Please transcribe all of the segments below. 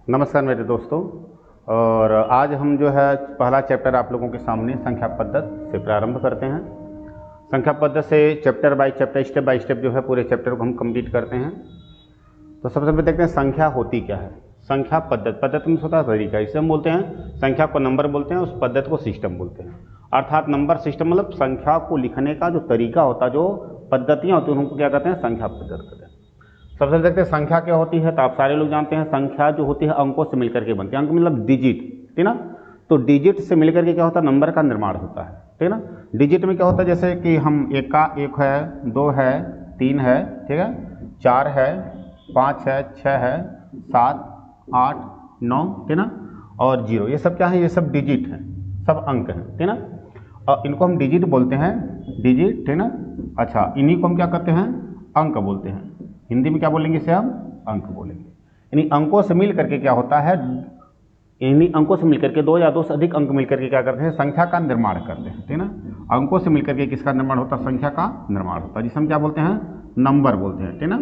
नमस्कार मेरे दोस्तों। और आज हम जो है पहला चैप्टर आप लोगों के सामने संख्या पद्धति से प्रारंभ करते हैं। संख्या पद्धति से chapter by chapter, step by step जो है पूरे चैप्टर को हम कंप्लीट करते हैं। तो सबसे पहले देखते हैं संख्या होती क्या है। संख्या पद्धति में होता है तरीका, इसे हम बोलते हैं संख्या को नंबर बोलते हैं, उस पद्धति को सिस्टम बोलते हैं। अर्थात नंबर सिस्टम मतलब संख्या को लिखने का जो तरीका होता है, जो पद्धतियाँ होती हैं उनको क्या कहते हैं, संख्या पद्धति कहते हैं। सबसे पहले देखते हैं संख्या क्या होती है। तो आप सारे लोग जानते हैं संख्या जो होती है अंकों से मिलकर के बनती है। अंक मतलब डिजिट, ठीक है ना। तो डिजिट से मिलकर के क्या होता है, नंबर का निर्माण होता है, ठीक है ना। डिजिट में क्या होता है, जैसे कि हम एक का एक है, दो है, तीन है, ठीक है, चार है, पाँच है, छः है, सात, आठ, नौ, ठीक है ना, और जीरो। ये सब क्या है, ये सब डिजिट हैं, सब अंक हैं, ठीक है ना। और इनको हम डिजिट बोलते हैं, डिजिट, ठीक है ना। अच्छा, इन्हीं को हम क्या कहते हैं, अंक बोलते हैं। हिंदी में क्या बोलेंगे, इसे हम अंक बोलेंगे। इन्हीं अंकों से मिल करके क्या होता है, इन्हीं अंकों से मिलकर के दो या दो से अधिक अंक मिलकर के क्या करते हैं, संख्या का निर्माण करते हैं, ठीक है ना। अंकों से मिलकर के किसका निर्माण होता है, संख्या का निर्माण होता है, जिसे हम क्या बोलते हैं, नंबर बोलते हैं, ठीक है ना।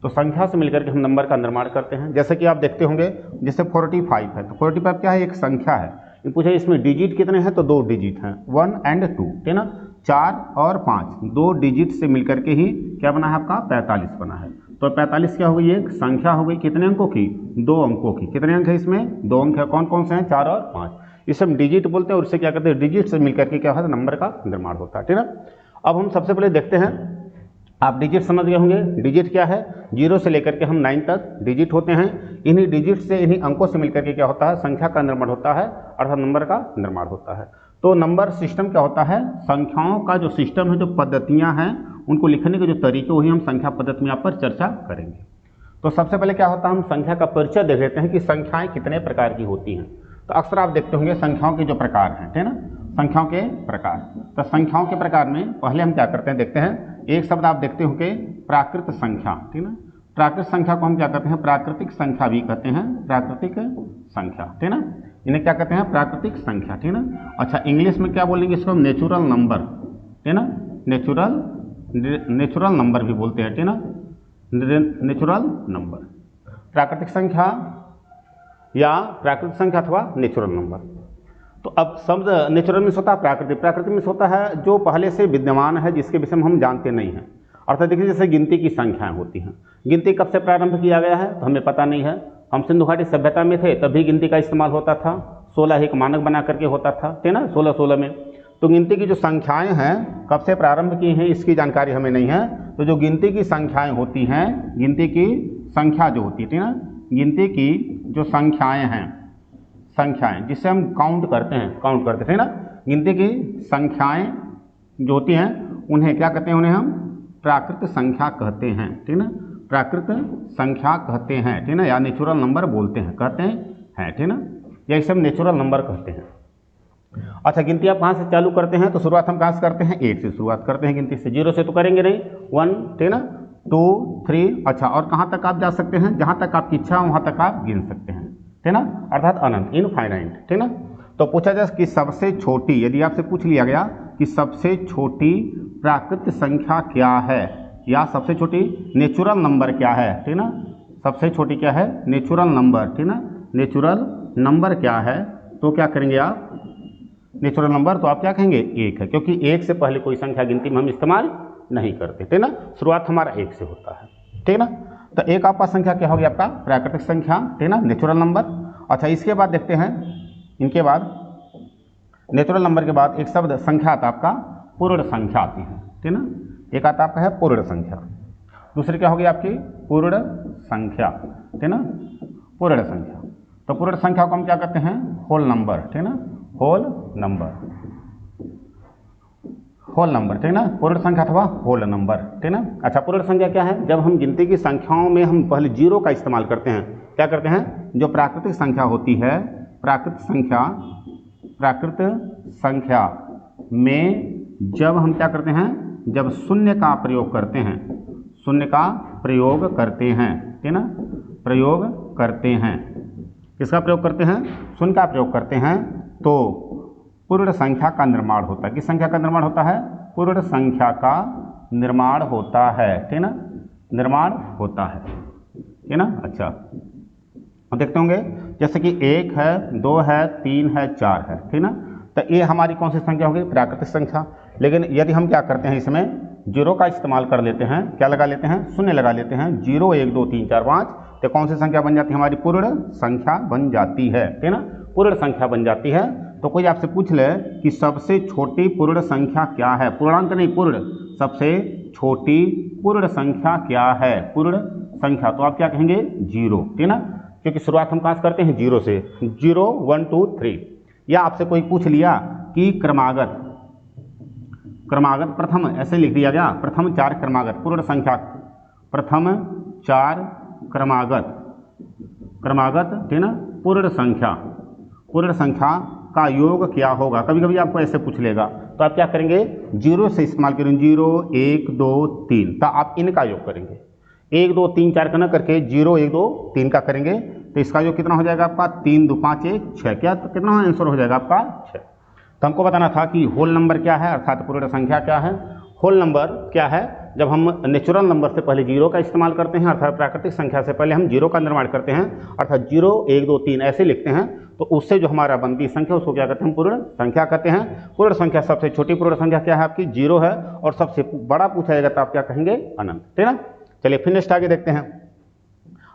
तो संख्या से मिलकर के हम नंबर का निर्माण करते हैं। जैसे कि आप देखते होंगे, जैसे 45 है, तो 45 क्या है, एक संख्या है। पूछे इसमें डिजिट कितने हैं, तो दो डिजिट हैं, 1 और 2, ठीक है ना। 4 और 5 दो डिजिट से मिलकर के ही क्या बना है, आपका 45 बना है। तो 45 क्या हो गई, एक संख्या हो गई, कितने अंकों की, 2 अंकों की। कितने अंक है इसमें, 2 अंक है। कौन कौन से हैं, 4 और 5। इसे हम डिजिट बोलते हैं और इससे क्या करते हैं, डिजिट से मिलकर के क्या होता है, नंबर का निर्माण होता है, ठीक है ना। अब हम सबसे पहले देखते हैं, आप डिजिट समझ गए होंगे। डिजिट क्या है, 0 से लेकर के हम 9 तक डिजिट होते हैं। इन्हीं डिजिट से, इन्हीं अंकों से मिलकर के क्या होता है, संख्या का निर्माण होता है, अर्थात नंबर का निर्माण होता है। तो नंबर सिस्टम क्या होता है, संख्याओं का जो सिस्टम है, जो पद्धतियां हैं, उनको लिखने के जो तरीके, वही हम संख्या पद्धति में यहाँ पर चर्चा करेंगे। तो सबसे पहले क्या होता है, हम संख्या का परिचय देख लेते हैं कि संख्याएं कितने प्रकार की होती हैं। तो अक्सर आप देखते होंगे संख्याओं के जो प्रकार हैं, ठीक है ना, संख्याओं के प्रकार। तो संख्याओं के प्रकार में पहले हम क्या करते हैं, देखते हैं। एक शब्द आप देखते होंगे, प्राकृत संख्या, ठीक है ना। प्राकृत संख्या को हम क्या कहते हैं, प्राकृतिक संख्या भी कहते हैं, प्राकृतिक संख्या, ठीक है ना। इन्हें क्या कहते हैं, प्राकृतिक संख्या, ठीक है ना। अच्छा, इंग्लिश में क्या बोलेंगे इसको, नेचुरल नंबर, ठीक है ना। नेचुरल नंबर भी बोलते हैं, ठीक है ना, नेचुरल नंबर। प्राकृतिक संख्या या प्राकृतिक संख्या अथवा नेचुरल नंबर। तो अब शब्द नेचुरल में होता है प्राकृतिक, प्राकृतिक में होता है जो पहले से विद्यमान है, जिसके विषय में हम जानते नहीं हैं। अर्थात देखिए, जैसे गिनती की संख्याएं होती हैं। गिनती कब से प्रारंभ किया गया है, तो हमें पता नहीं है। हम सिंधु घाटी सभ्यता में थे तभी गिनती का इस्तेमाल होता था, 16 एक मानक बना करके होता था, ठीक है ना, 16 में। तो गिनती की जो संख्याएं हैं कब से प्रारंभ की हैं, इसकी जानकारी हमें नहीं है। तो जो गिनती की संख्याएं होती हैं, गिनती की संख्या जो होती है, ठीक है ना, गिनती की जो संख्याएं हैं, संख्याएं जिससे हम काउंट करते हैं ना, गिनती की संख्याएं जो होती हैं उन्हें क्या कहते हैं, उन्हें हम प्राकृत संख्या कहते हैं, ठीक है ना, प्राकृत संख्या कहते हैं, ठीक है ना, या नेचुरल नंबर बोलते हैं, कहते हैं, ठीक है ना, या इसे हम नेचुरल नंबर कहते हैं। अच्छा, गिनती आप कहाँ से चालू करते हैं, तो शुरुआत हम कहाँ से करते हैं, 1 से शुरुआत करते हैं गिनती से। 0 से तो करेंगे नहीं, 1, ठीक है ना, 2, 3। अच्छा, और कहाँ तक आप जा सकते हैं, जहाँ तक आपकी इच्छा वहाँ तक आप गिन सकते हैं, ठीक है ना, अर्थात अनंत, इनफाइनाइट, ठीक है ना। तो पूछा जाए कि सबसे छोटी, यदि आपसे पूछ लिया गया कि सबसे छोटी प्राकृत संख्या क्या है, या सबसे छोटी नेचुरल नंबर क्या है, ठीक है ना, सबसे छोटी क्या है, नेचुरल नंबर, ठीक है ना, नेचुरल नंबर क्या है, तो क्या करेंगे आप, नेचुरल नंबर, तो आप क्या कहेंगे, 1 है, क्योंकि 1 से पहले कोई संख्या गिनती में हम इस्तेमाल नहीं करते, ठीक है ना, शुरुआत हमारा 1 से होता है, ठीक है ना। तो एक आपका संख्या क्या होगी, आपका प्राकृतिक संख्या, ठीक है ना, नेचुरल नंबर। अच्छा, इसके बाद देखते हैं, इनके बाद नेचुरल नंबर के बाद एक शब्द संख्या आता आपका पूर्ण संख्या आती है, ठीक है ना। एक आता आपका है पूर्ण संख्या, दूसरी क्या होगी आपकी पूर्ण संख्या, ठीक है ना, पूर्ण संख्या। तो पूर्ण संख्या को हम क्या कहते हैं, होल नंबर, ठीक है ना, होल नंबर, होल नंबर, ठीक है ना, पूर्ण संख्या अथवा होल नंबर, ठीक है ना। अच्छा, पूर्ण संख्या क्या है, जब हम गिनती की संख्याओं में हम पहले 0 का इस्तेमाल करते हैं, क्या करते हैं, जो प्राकृतिक संख्या होती है, प्राकृत संख्या में जब हम क्या करते हैं, जब शून्य का प्रयोग करते हैं, शून्य का प्रयोग करते हैं, ठीक है ना, प्रयोग करते हैं, किसका प्रयोग करते हैं, शून्य का प्रयोग करते हैं, तो पूर्ण संख्या का निर्माण होता है। किस संख्या का निर्माण होता है, पूर्ण संख्या का निर्माण होता है, ठीक है ना, निर्माण होता है, ठीक है ना। अच्छा, अब देखते होंगे जैसे कि 1 है, 2 है, 3 है, 4 है, ठीक ना। तो ये हमारी कौन सी संख्या होगी? प्राकृतिक संख्या। लेकिन यदि हम क्या करते हैं, इसमें जीरो का इस्तेमाल कर लेते हैं, क्या लगा लेते हैं? शून्य लगा लेते हैं। 0 1 2 3 4 5, तो कौन सी संख्या बन जाती है? हमारी पूर्ण संख्या बन जाती है, ठीक ना। पूर्ण संख्या बन जाती है। तो कोई आपसे पूछ ले कि सबसे छोटी पूर्ण संख्या क्या है? पूर्णांक नहीं, पूर्ण। सबसे छोटी पूर्ण संख्या क्या है? पूर्ण संख्या। तो आप क्या कहेंगे? 0, ठीक ना, क्योंकि शुरुआत हम कहाँ से करते हैं? 0 से। 0 1 2 3। या आपसे कोई पूछ लिया कि क्रमागत प्रथम, ऐसे लिख दिया गया, प्रथम 4 क्रमागत पूर्ण संख्या, प्रथम 4 क्रमागत, ठीक ना, पूर्ण संख्या का योग क्या होगा? कभी कभी आपको ऐसे पूछ लेगा, तो आप क्या करेंगे? 0 से इस्तेमाल करेंगे। 0 1 2 3, तो आप इनका योग करेंगे। 1 2 3 4 का ना करके 0 1 2 3 का करेंगे, तो इसका योग कितना हो जाएगा आपका? 3 2 5 1 6। क्या तो कितना आंसर हो जाएगा आपका? 6। तो हमको बताना था कि होल नंबर क्या है, अर्थात पूर्ण संख्या क्या है। होल नंबर क्या है? जब हम नेचुरल नंबर से पहले 0 का इस्तेमाल करते हैं, अर्थात प्राकृतिक संख्या से पहले हम 0 का निर्माण करते हैं, अर्थात 0 1 2 3 ऐसे लिखते हैं, तो उससे जो हमारा बनती संख्या उसको क्या कहते हैं? पूर्ण संख्या कहते हैं। पूर्ण संख्या सबसे छोटी पूर्ण संख्या क्या है आपकी? 0 है। और सबसे बड़ा पूछा जाएगा तो आप क्या कहेंगे? अनंत, ठीक ना। चलिए फिर नेक्स्ट आगे देखते हैं।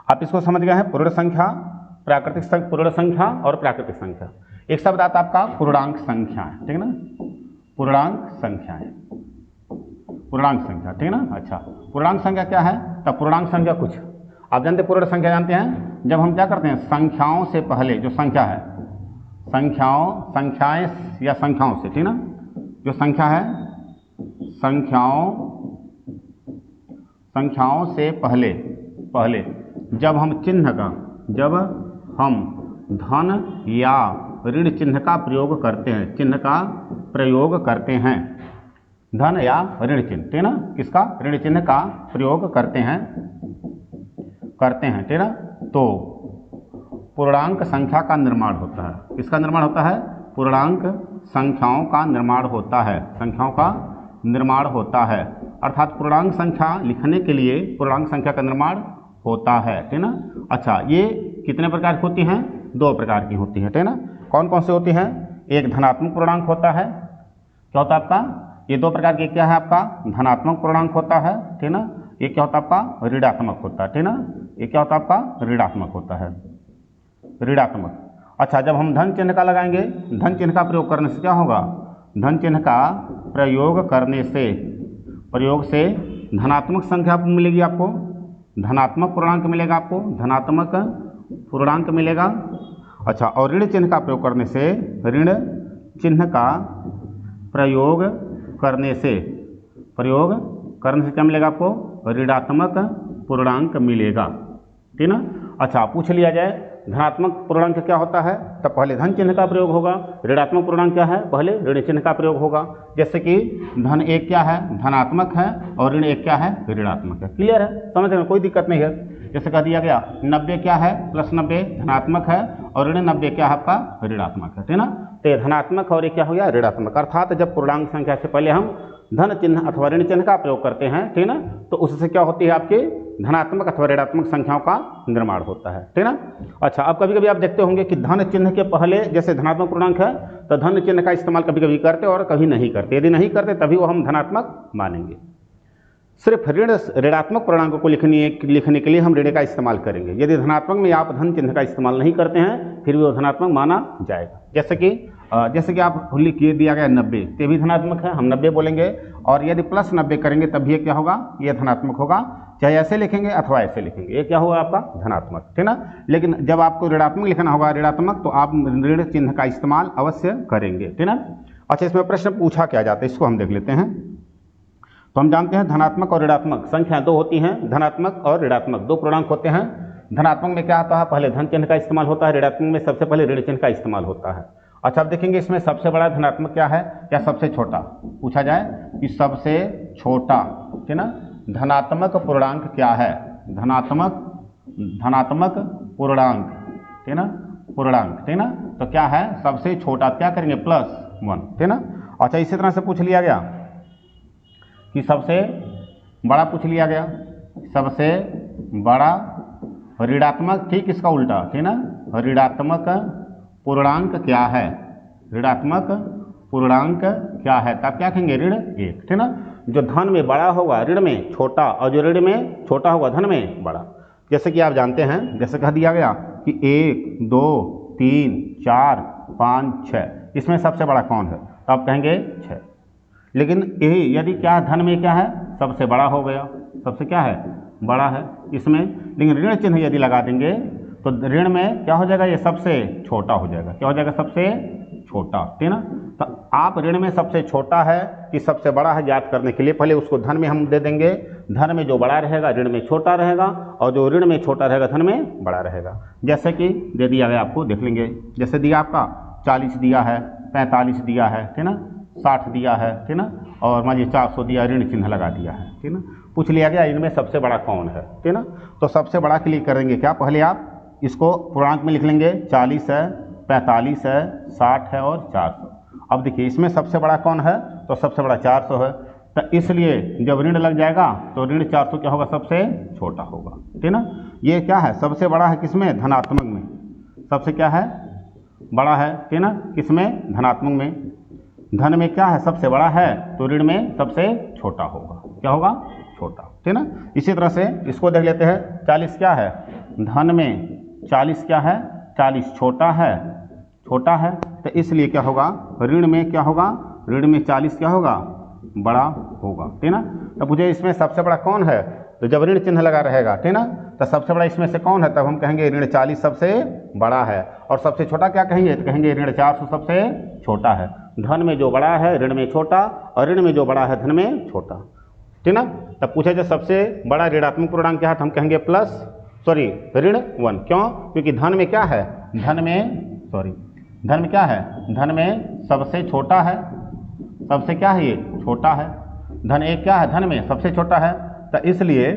आप इसको समझ गए हैं? पूर्ण संख्या, प्राकृतिक पूर्ण संख्या और प्राकृतिक संख्या। एक शब्द आता है आपका पूर्णांक संख्या, ठीक ना, पूर्णांक संख्या है, पूर्णांक संख्या, ठीक ना। अच्छा, पूर्णांक संख्या क्या है? तब पूर्णांक संख्या कुछ आप जानते, पूर्ण संख्या जानते हैं, जब हम क्या करते हैं? संख्याओं से पहले जो संख्या है, संख्याएं या संख्याओं से, ठीक ना, जो संख्या है संख्याओं से पहले जब हम धन या ऋण चिन्ह का प्रयोग करते हैं, धन या ऋण चिन्ह, ठीक ना, किसका? ऋण चिन्ह का प्रयोग करते हैं, ठीक ना, तो पूर्णांक संख्या का निर्माण होता है। किसका निर्माण होता है? पूर्णांक संख्याओं का निर्माण होता है, अर्थात पूर्णांक संख्या लिखने के लिए पूर्णांक संख्या का निर्माण होता है, ठीक ना। अच्छा, ये कितने प्रकार की होती हैं? 2 प्रकार की होती है, ठीक ना। कौन कौन से होती हैं? एक धनात्मक पूर्णांक होता है, क्या होता है आपका? ये 2 प्रकार के, क्या है आपका? धनात्मक पूर्णांक होता है, ठीक ना। ये क्या होता है आपका? ऋणात्मक होता है, ठीक ना। ये क्या होता है आपका? ऋणात्मक होता है, ऋणात्मक। अच्छा, जब हम धन चिन्ह का लगाएंगे, धन चिन्ह का प्रयोग करने से क्या होगा? धन चिन्ह का प्रयोग से धनात्मक संख्या मिलेगी आपको, धनात्मक पूर्णांक मिलेगा आपको, धनात्मक पूर्णांक मिलेगा। अच्छा, और ऋण चिन्ह का प्रयोग करने से, ऋण चिन्ह का प्रयोग करने से क्या मिलेगा आपको? ऋणात्मक पूर्णांक मिलेगा, ठीक ना। अच्छा, पूछ लिया जाए धनात्मक पूर्णांक क्या होता है, तब पहले धन चिन्ह का प्रयोग होगा। ऋणात्मक पूर्णांक क्या है? पहले ऋण चिन्ह का प्रयोग होगा। जैसे कि धन 1 क्या है? धनात्मक है, और ऋण 1 क्या है? ऋणात्मक है। क्लियर है? समझ रहे हैं? कोई दिक्कत नहीं है। जैसे कह दिया गया 90 क्या है? +90 धनात्मक है, और ऋण 90 क्या है आपका? ऋणात्मक है, ठीक ना। तो ये धनात्मक और ये क्या हो गया? ऋणात्मक। अर्थात जब पूर्णांक संख्या से पहले हम धन चिन्ह अथवा ऋण चिन्ह का प्रयोग करते हैं, ठीक ना, तो उससे क्या होती है? आपके धनात्मक अथवा ऋणात्मक संख्याओं का निर्माण होता है, ठीक ना। अच्छा, अब कभी कभी आप देखते होंगे कि धन चिन्ह के पहले जैसे धनात्मक पूर्णांक है, तो धन चिन्ह का इस्तेमाल कभी कभी करते और कभी नहीं करते। यदि नहीं करते तभी वो हम धनात्मक मानेंगे। सिर्फ ऋणात्मक पूर्णांक को लिखने के लिए हम ऋण का इस्तेमाल करेंगे। यदि धनात्मक में आप धन चिन्ह का इस्तेमाल नहीं करते हैं, फिर भी वो धनात्मक माना जाएगा। जैसे कि आप लिख दिया गया 90, ये भी धनात्मक है, हम 90 बोलेंगे। और यदि +90 करेंगे तब भी ये क्या होगा? ये धनात्मक होगा। चाहे ऐसे लिखेंगे अथवा ऐसे लिखेंगे, ये क्या होगा आपका? धनात्मक, ठीक ना। लेकिन जब आपको ऋणात्मक लिखना होगा, ऋणात्मक, तो आप ऋण चिन्ह का इस्तेमाल अवश्य करेंगे, ठीक ना। अच्छा, इसमें प्रश्न पूछा क्या जाता है, इसको हम देख लेते हैं। तो हम जानते हैं धनात्मक और ऋणात्मक संख्याएं 2 होती हैं। धनात्मक और ऋणात्मक 2 पूर्णांक होते हैं। धनात्मक में क्या होता है? पहले धन चिन्ह का इस्तेमाल होता है। ऋणात्मक में सबसे पहले ऋण चिन्ह का इस्तेमाल होता है। अच्छा, अब देखेंगे इसमें सबसे बड़ा धनात्मक क्या है या सबसे छोटा, पूछा जाए कि सबसे छोटा, ठीक ना, धनात्मक पूर्णांक क्या है? धनात्मक पूर्णांक, ठीक ना, पूर्णांक, ठीक ना। तो क्या है? सबसे छोटा क्या करेंगे? +1, ठीक ना। अच्छा, इसी तरह से पूछ लिया गया कि सबसे बड़ा, पूछ लिया गया सबसे बड़ा ऋणात्मक, ठीक इसका उल्टा, ठीक ना, ऋणात्मक पूर्णांक क्या है, ऋणात्मक पूर्णांक क्या है, तब क्या कहेंगे, ऋण 1, ठीक ना। जो धन में बड़ा होगा ऋण में छोटा, और जो ऋण में छोटा होगा धन में बड़ा। जैसे कि आप जानते हैं, जैसे कह दिया गया कि 1 2 3 4 5 6, इसमें सबसे बड़ा कौन है, तो आप कहेंगे 6। लेकिन यही यदि क्या है, धन में क्या है, सबसे बड़ा हो गया, सबसे क्या है, बड़ा है इसमें। लेकिन ऋण चिन्ह यदि लगा देंगे तो ऋण में क्या हो जाएगा, ये सबसे छोटा हो जाएगा, क्या हो जाएगा, सबसे छोटा, ठीक ना। तो आप ऋण में सबसे छोटा है कि सबसे बड़ा है ज्ञात करने के लिए पहले उसको धन में हम दे देंगे, धन में जो बड़ा रहेगा ऋण में छोटा रहेगा, और जो ऋण में छोटा रहेगा धन में बड़ा रहेगा। जैसे कि दे दिया गया, आपको देख लेंगे, जैसे दिया आपका 40 दिया है, 45 दिया है, ठीक ना, 60 दिया है, ठीक ना, और मान लीजिए 400 दिया, ऋण चिन्ह लगा दिया है, ठीक ना। पूछ लिया गया इनमें सबसे बड़ा कौन है, ठीक ना। तो सबसे बड़ा के लिए करेंगे क्या, पहले आप इसको पूर्णांक में लिख लेंगे, 40 है, 45 है, 60 है और 400। अब देखिए इसमें सबसे बड़ा कौन है, तो सबसे बड़ा 400 है, तो इसलिए जब ऋण लग जाएगा तो ऋण 400 क्या होगा, सबसे छोटा होगा, ठीक ना। ये क्या है, सबसे बड़ा है किसमें, धनात्मक में, सबसे क्या है, बड़ा है, ठीक ना, किसमें, धनात्मक में। धन में क्या है, सबसे बड़ा है, तो ऋण में सबसे छोटा होगा, क्या होगा, छोटा, ठीक ना। इसी तरह से इसको देख लेते हैं, 40 क्या है, धन में 40 क्या है, 40 छोटा है, छोटा है, तो इसलिए क्या होगा, ऋण में क्या होगा, ऋण में 40 क्या होगा, बड़ा होगा, ठीक ना। तो मुझे इसमें सबसे बड़ा कौन है, तो जब ऋण चिन्ह लगा रहेगा, ठीक ना, तो सबसे बड़ा इसमें से कौन है, तब हम कहेंगे ऋण 40 सबसे बड़ा है, और सबसे छोटा क्या कहेंगे, तो कहेंगे ऋण 400 सबसे छोटा है। धन में जो बड़ा है ऋण में छोटा, और ऋण में जो बड़ा है धन में छोटा, ठीक ना। तब पूछे जो सबसे बड़ा ऋणात्मक पूर्णांक क्या है, तो हम कहेंगे ऋण 1, क्यों, क्योंकि धन में क्या है, धन में क्या है, धन में सबसे छोटा है, सबसे क्या है, ये छोटा है, धन 1 क्या है, धन में सबसे छोटा है, तो इसलिए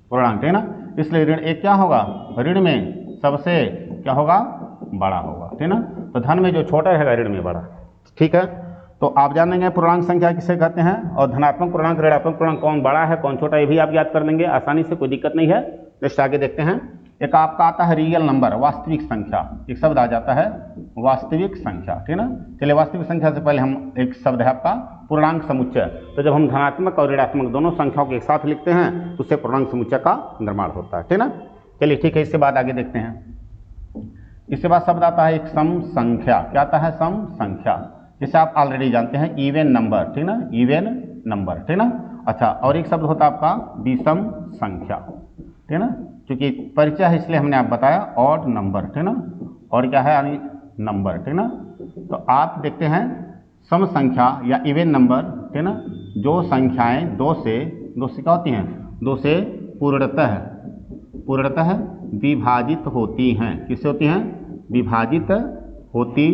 पूर्णांक है ना, इसलिए ऋण 1 क्या होगा, ऋण में सबसे क्या होगा, बड़ा होगा, ठीक ना। तो धन में जो छोटा रहेगा ऋण में बड़ा, ठीक है। तो आप जानेंगे पूर्णांक संख्या किसे कहते हैं, और धनात्मक पूर्णांक ऋणात्मक पूर्णांक कौन बड़ा है कौन छोटा, ये भी आप याद कर लेंगे आसानी से, कोई दिक्कत नहीं है। नेक्स्ट आगे देखते हैं, एक आपका आता है रियल नंबर, वास्तविक संख्या, एक शब्द आ जाता है वास्तविक संख्या, ठीक ना। चलिए वास्तविक संख्या से पहले हम एक शब्द है आपका पूर्णांक समुच्चय। तो जब हम धनात्मक और ऋणात्मक दोनों संख्याओं को एक साथ लिखते हैं तो उससे पूर्णांक समुच्चय का निर्माण होता है, ठीक ना। चलिए ठीक है, इसके बाद आगे देखते हैं। इसके बाद शब्द आता है एक सम संख्या, क्या आता है, सम संख्या, जिसे आप ऑलरेडी जानते हैं इवन नंबर, ठीक ना, इवन नंबर, ठीक ना। अच्छा, और एक शब्द होता है आपका विषम संख्या, ठीक ना, क्योंकि परिचय है इसलिए हमने आप बताया ऑड नंबर, ठीक ना, और क्या है यानी नंबर, ठीक ना। तो आप देखते हैं सम संख्या या इवन नंबर, ठीक ना, जो संख्याएं दो से क्या होती हैं, दो से पूर्णतः विभाजित होती हैं, किससे होती हैं, विभाजित होती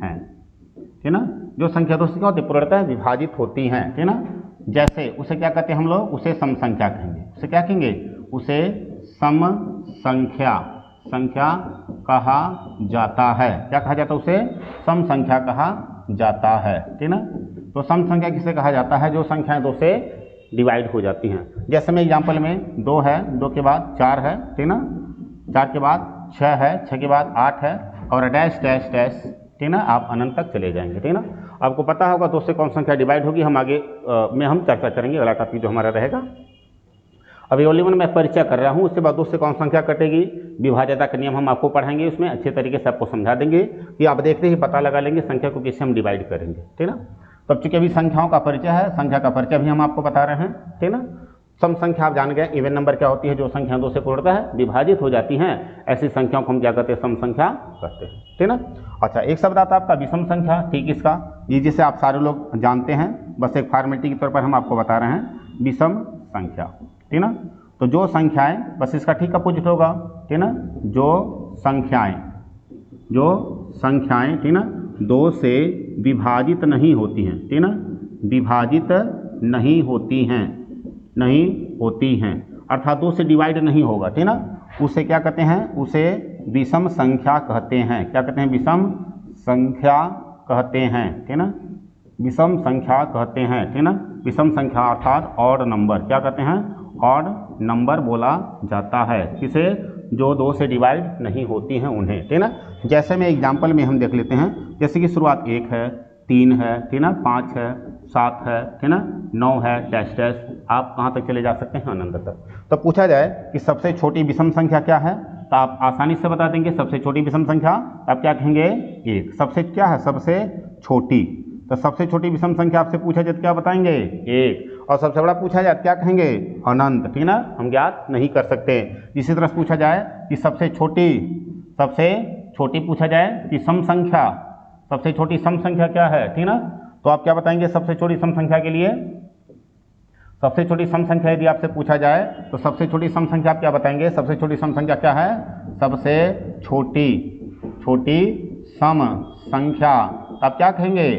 हैं, ठीक ना। जो संख्या दो से क्या होती है, पूर्णतः विभाजित होती हैं, ठीक ना। जैसे उसे क्या कहते हैं हम लोग, उसे सम संख्या कहेंगे, उसे क्या कहेंगे, उसे सम संख्या कहा जाता है, क्या कहा जाता है, उसे सम संख्या कहा जाता है, ठीक ना। तो सम संख्या किसे कहा जाता है, जो संख्याएं दो से डिवाइड हो जाती हैं। जैसे में एग्जाम्पल में 2 है, 2 के बाद 4 है, ठीक ना, 4 के बाद 6 है, 6 के बाद 8 है, और डैश डैश डैश, ठीक ना, आप अनंत तक चले जाएंगे, ठीक ना। आपको पता होगा दो से कौन संख्या डिवाइड होगी, हम आगे में हम चर्चा करेंगे, अगला टॉपिक जो हमारा रहेगा। अभी ओनली वन मैं परिचय कर रहा हूँ, उसके बाद दो से कौन संख्या कटेगी, विभाज्यता का नियम हम आपको पढ़ाएंगे, उसमें अच्छे तरीके से आपको समझा देंगे कि आप देखते ही पता लगा लेंगे संख्या को किससे हम डिवाइड करेंगे, ठीक ना। तब चूंकि अभी संख्याओं का परिचय है, संख्या का परिचय भी हम आपको बता रहे हैं, ठीक ना। सम संख्या आप जान गए, इवन नंबर क्या होती है, जो संख्या दो से पूर्णतः विभाजित हो जाती हैं, ऐसी संख्याओं को हम क्या कहते हैं, सम संख्या कहते हैं, ठीक ना। अच्छा, एक शब्द आता है आपका विषम संख्या, ठीक, इसका ये जिसे आप सारे लोग जानते हैं, बस एक फॉर्मेलिटी के तौर पर हम आपको बता रहे हैं, विषम संख्या, ठीक ना। तो जो संख्याएं, बस इसका ठीक अपोजिट होगा, ठीक ना, जो संख्याएं, ठीक ना, दो से विभाजित नहीं होती हैं, ठीक ना, विभाजित नहीं होती हैं, अर्थात दो से डिवाइड नहीं होगा, ठीक ना, उसे क्या कहते हैं, उसे विषम संख्या कहते हैं, क्या कहते हैं, विषम संख्या कहते हैं, ठीक ना, विषम संख्या कहते हैं, ठीक ना। विषम संख्या अर्थात ऑड नंबर, क्या कहते हैं, ऑड नंबर बोला जाता है। किसे? जो 2 से डिवाइड नहीं होती हैं उन्हें, ठीक ना। जैसे में एग्जाम्पल में हम देख लेते हैं, जैसे कि शुरुआत 1 है, 3 है, ठीक ना, 5 है, 7 है, ठीक ना, 9 है, डैश डैश, आप कहाँ तक चले जा सकते हैं? अनंत तक। तो पूछा जाए कि सबसे छोटी विषम संख्या क्या है, तो आप आसानी से बता देंगे सबसे छोटी विषम संख्या। आप क्या कहेंगे? 1। सबसे क्या है? सबसे छोटी। तो सबसे छोटी विषम संख्या आपसे पूछा जाए तो क्या बताएंगे? 1। और सबसे बड़ा पूछा जाए क्या कहेंगे? अनंत, ठीक ना, हम ज्ञात नहीं कर सकते। इसी तरह पूछा जाए कि सबसे छोटी पूछा जाए कि सम संख्या, सबसे छोटी सम संख्या क्या है, ठीक ना, तो आप क्या बताएंगे सबसे छोटी सम संख्या के लिए? सबसे छोटी सम संख्या यदि आपसे पूछा जाए तो सबसे छोटी सम संख्या आप क्या बताएंगे? सबसे छोटी सम संख्या क्या है? सबसे छोटी सम संख्या आप क्या कहेंगे?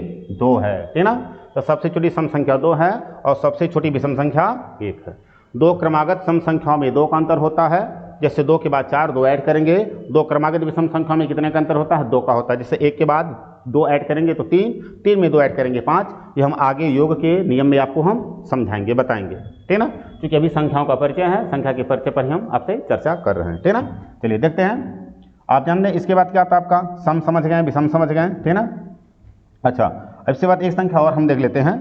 2 है, ठीक ना। तो सबसे छोटी सम संख्या 2 है और सबसे छोटी विषम संख्या 1 है। 2 क्रमागत सम संख्याओं में 2 का अंतर होता है। जैसे 2 के बाद 4, 2 ऐड करेंगे। 2 क्रमागत विषम संख्या में कितने का अंतर होता है? 2 का होता है। जैसे 1 के बाद 2 ऐड करेंगे तो 3, 3 में 2 ऐड करेंगे 5। ये हम आगे योग के नियम में आपको हम समझाएंगे, बताएंगे, ठीक ना, क्योंकि अभी संख्याओं का परिचय है, संख्या के परिचय पर ही हम आपसे चर्चा कर रहे हैं, ठीक ना। चलिए देखते हैं। आप जान लें इसके बाद क्या आता है आपका? सम समझ गए, विषम समझ गए, ठीक ना। अच्छा, अब इसके बाद एक संख्या और हम देख लेते हैं,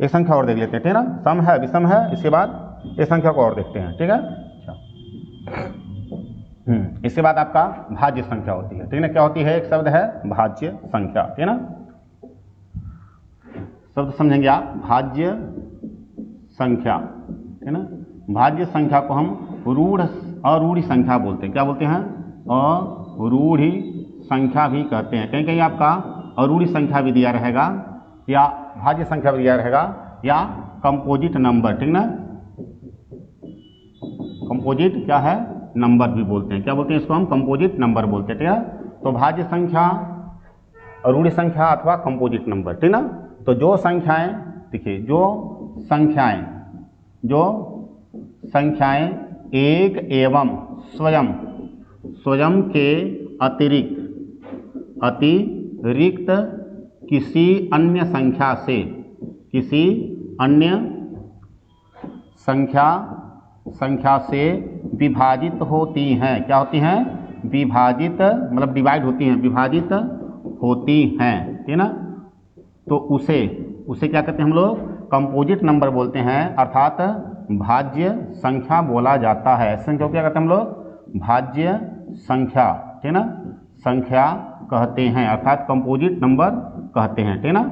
एक संख्या और देख लेते हैं, ठीक ना। सम है, विषम है, इसके बाद एक संख्या को और देखते हैं, ठीक है। अच्छा, इसके बाद आपका भाज्य संख्या होती है, ठीक ना। क्या होती है? एक शब्द है भाज्य संख्या, ठीक ना। शब्द समझेंगे आप, भाज्य संख्या, ठीक ना। भाज्य संख्या को हम अरूढ़ संख्या बोलते हैं। क्या बोलते हैं? अरूढ़ संख्या भी कहते हैं। कहीं कहीं आपका अरूढ़ संख्या भी दिया रहेगा या भाज्य संख्या भी दिया रहेगा या कंपोजिट नंबर, ठीक ना। कंपोजिट क्या है? नंबर भी बोलते हैं। क्या बोलते हैं इसको? हम कंपोजिट नंबर बोलते हैं, ठीक है। तो भाज्य संख्या, अरूढ़ संख्या अथवा कंपोजिट नंबर, ठीक ना। तो जो संख्याएं, देखिए, जो संख्याएं एक एवं स्वयं के अतिरिक्त किसी अन्य संख्या से विभाजित होती हैं। क्या होती हैं? विभाजित, मतलब डिवाइड होती हैं, विभाजित होती हैं, ठीक ना। तो उसे क्या कहते हैं हम लोग? कंपोजिट नंबर बोलते हैं, अर्थात भाज्य संख्या बोला जाता है। ऐसे संख्या को क्या कहते हैं हम लोग? भाज्य संख्या, ठीक ना, संख्या कहते हैं, अर्थात कंपोजिट नंबर कहते हैं, ठीक ना।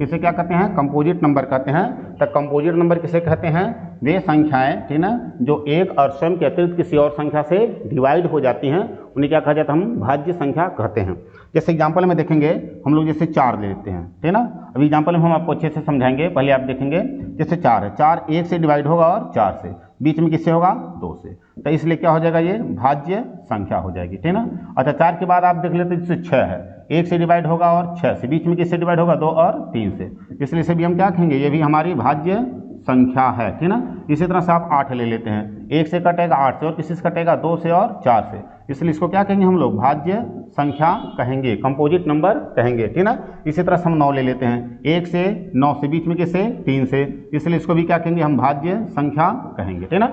इसे क्या कहते हैं? कंपोजिट नंबर कहते हैं। तो कंपोजिट नंबर किसे कहते हैं? वे संख्याएं, ठीक ना, जो एक और स्वयं के अतिरिक्त किसी और संख्या से डिवाइड हो जाती हैं, उन्हें क्या कहा जाता है? हम भाज्य संख्या कहते हैं। जैसे एग्जाम्पल में देखेंगे हम लोग, जैसे 4 ले लेते हैं, ठीक ना। अभी एग्जाम्पल में हम आपको अच्छे से समझाएंगे, पहले आप देखेंगे। जैसे 4 है, 4 1 से डिवाइड होगा और 4 से, बीच में किससे होगा? 2 से, तो इसलिए क्या हो जाएगा? ये भाज्य संख्या हो जाएगी, ठीक ना। अच्छा, 4 के बाद आप देख लेते हैं, जैसे 6 है, 1 से डिवाइड होगा और 6 से, बीच में किससे डिवाइड होगा? 2 और 3 से, इसलिए इसे भी हम क्या कहेंगे? ये भी हमारी भाज्य संख्या है, ठीक ना। इसी तरह से आप 8 ले लेते हैं, 1 से कटेगा 8 से और किसी से कटेगा 2 से और 4 से, इसलिए इसको क्या कहेंगे हम लोग? भाज्य संख्या कहेंगे, कंपोजिट नंबर कहेंगे, ठीक ना। इसी तरह से हम 9 ले लेते हैं, 1 से 9 से, बीच में किससे? 3 से, इसलिए इसको भी क्या कहेंगे? हम भाज्य संख्या कहेंगे, ठीक ना।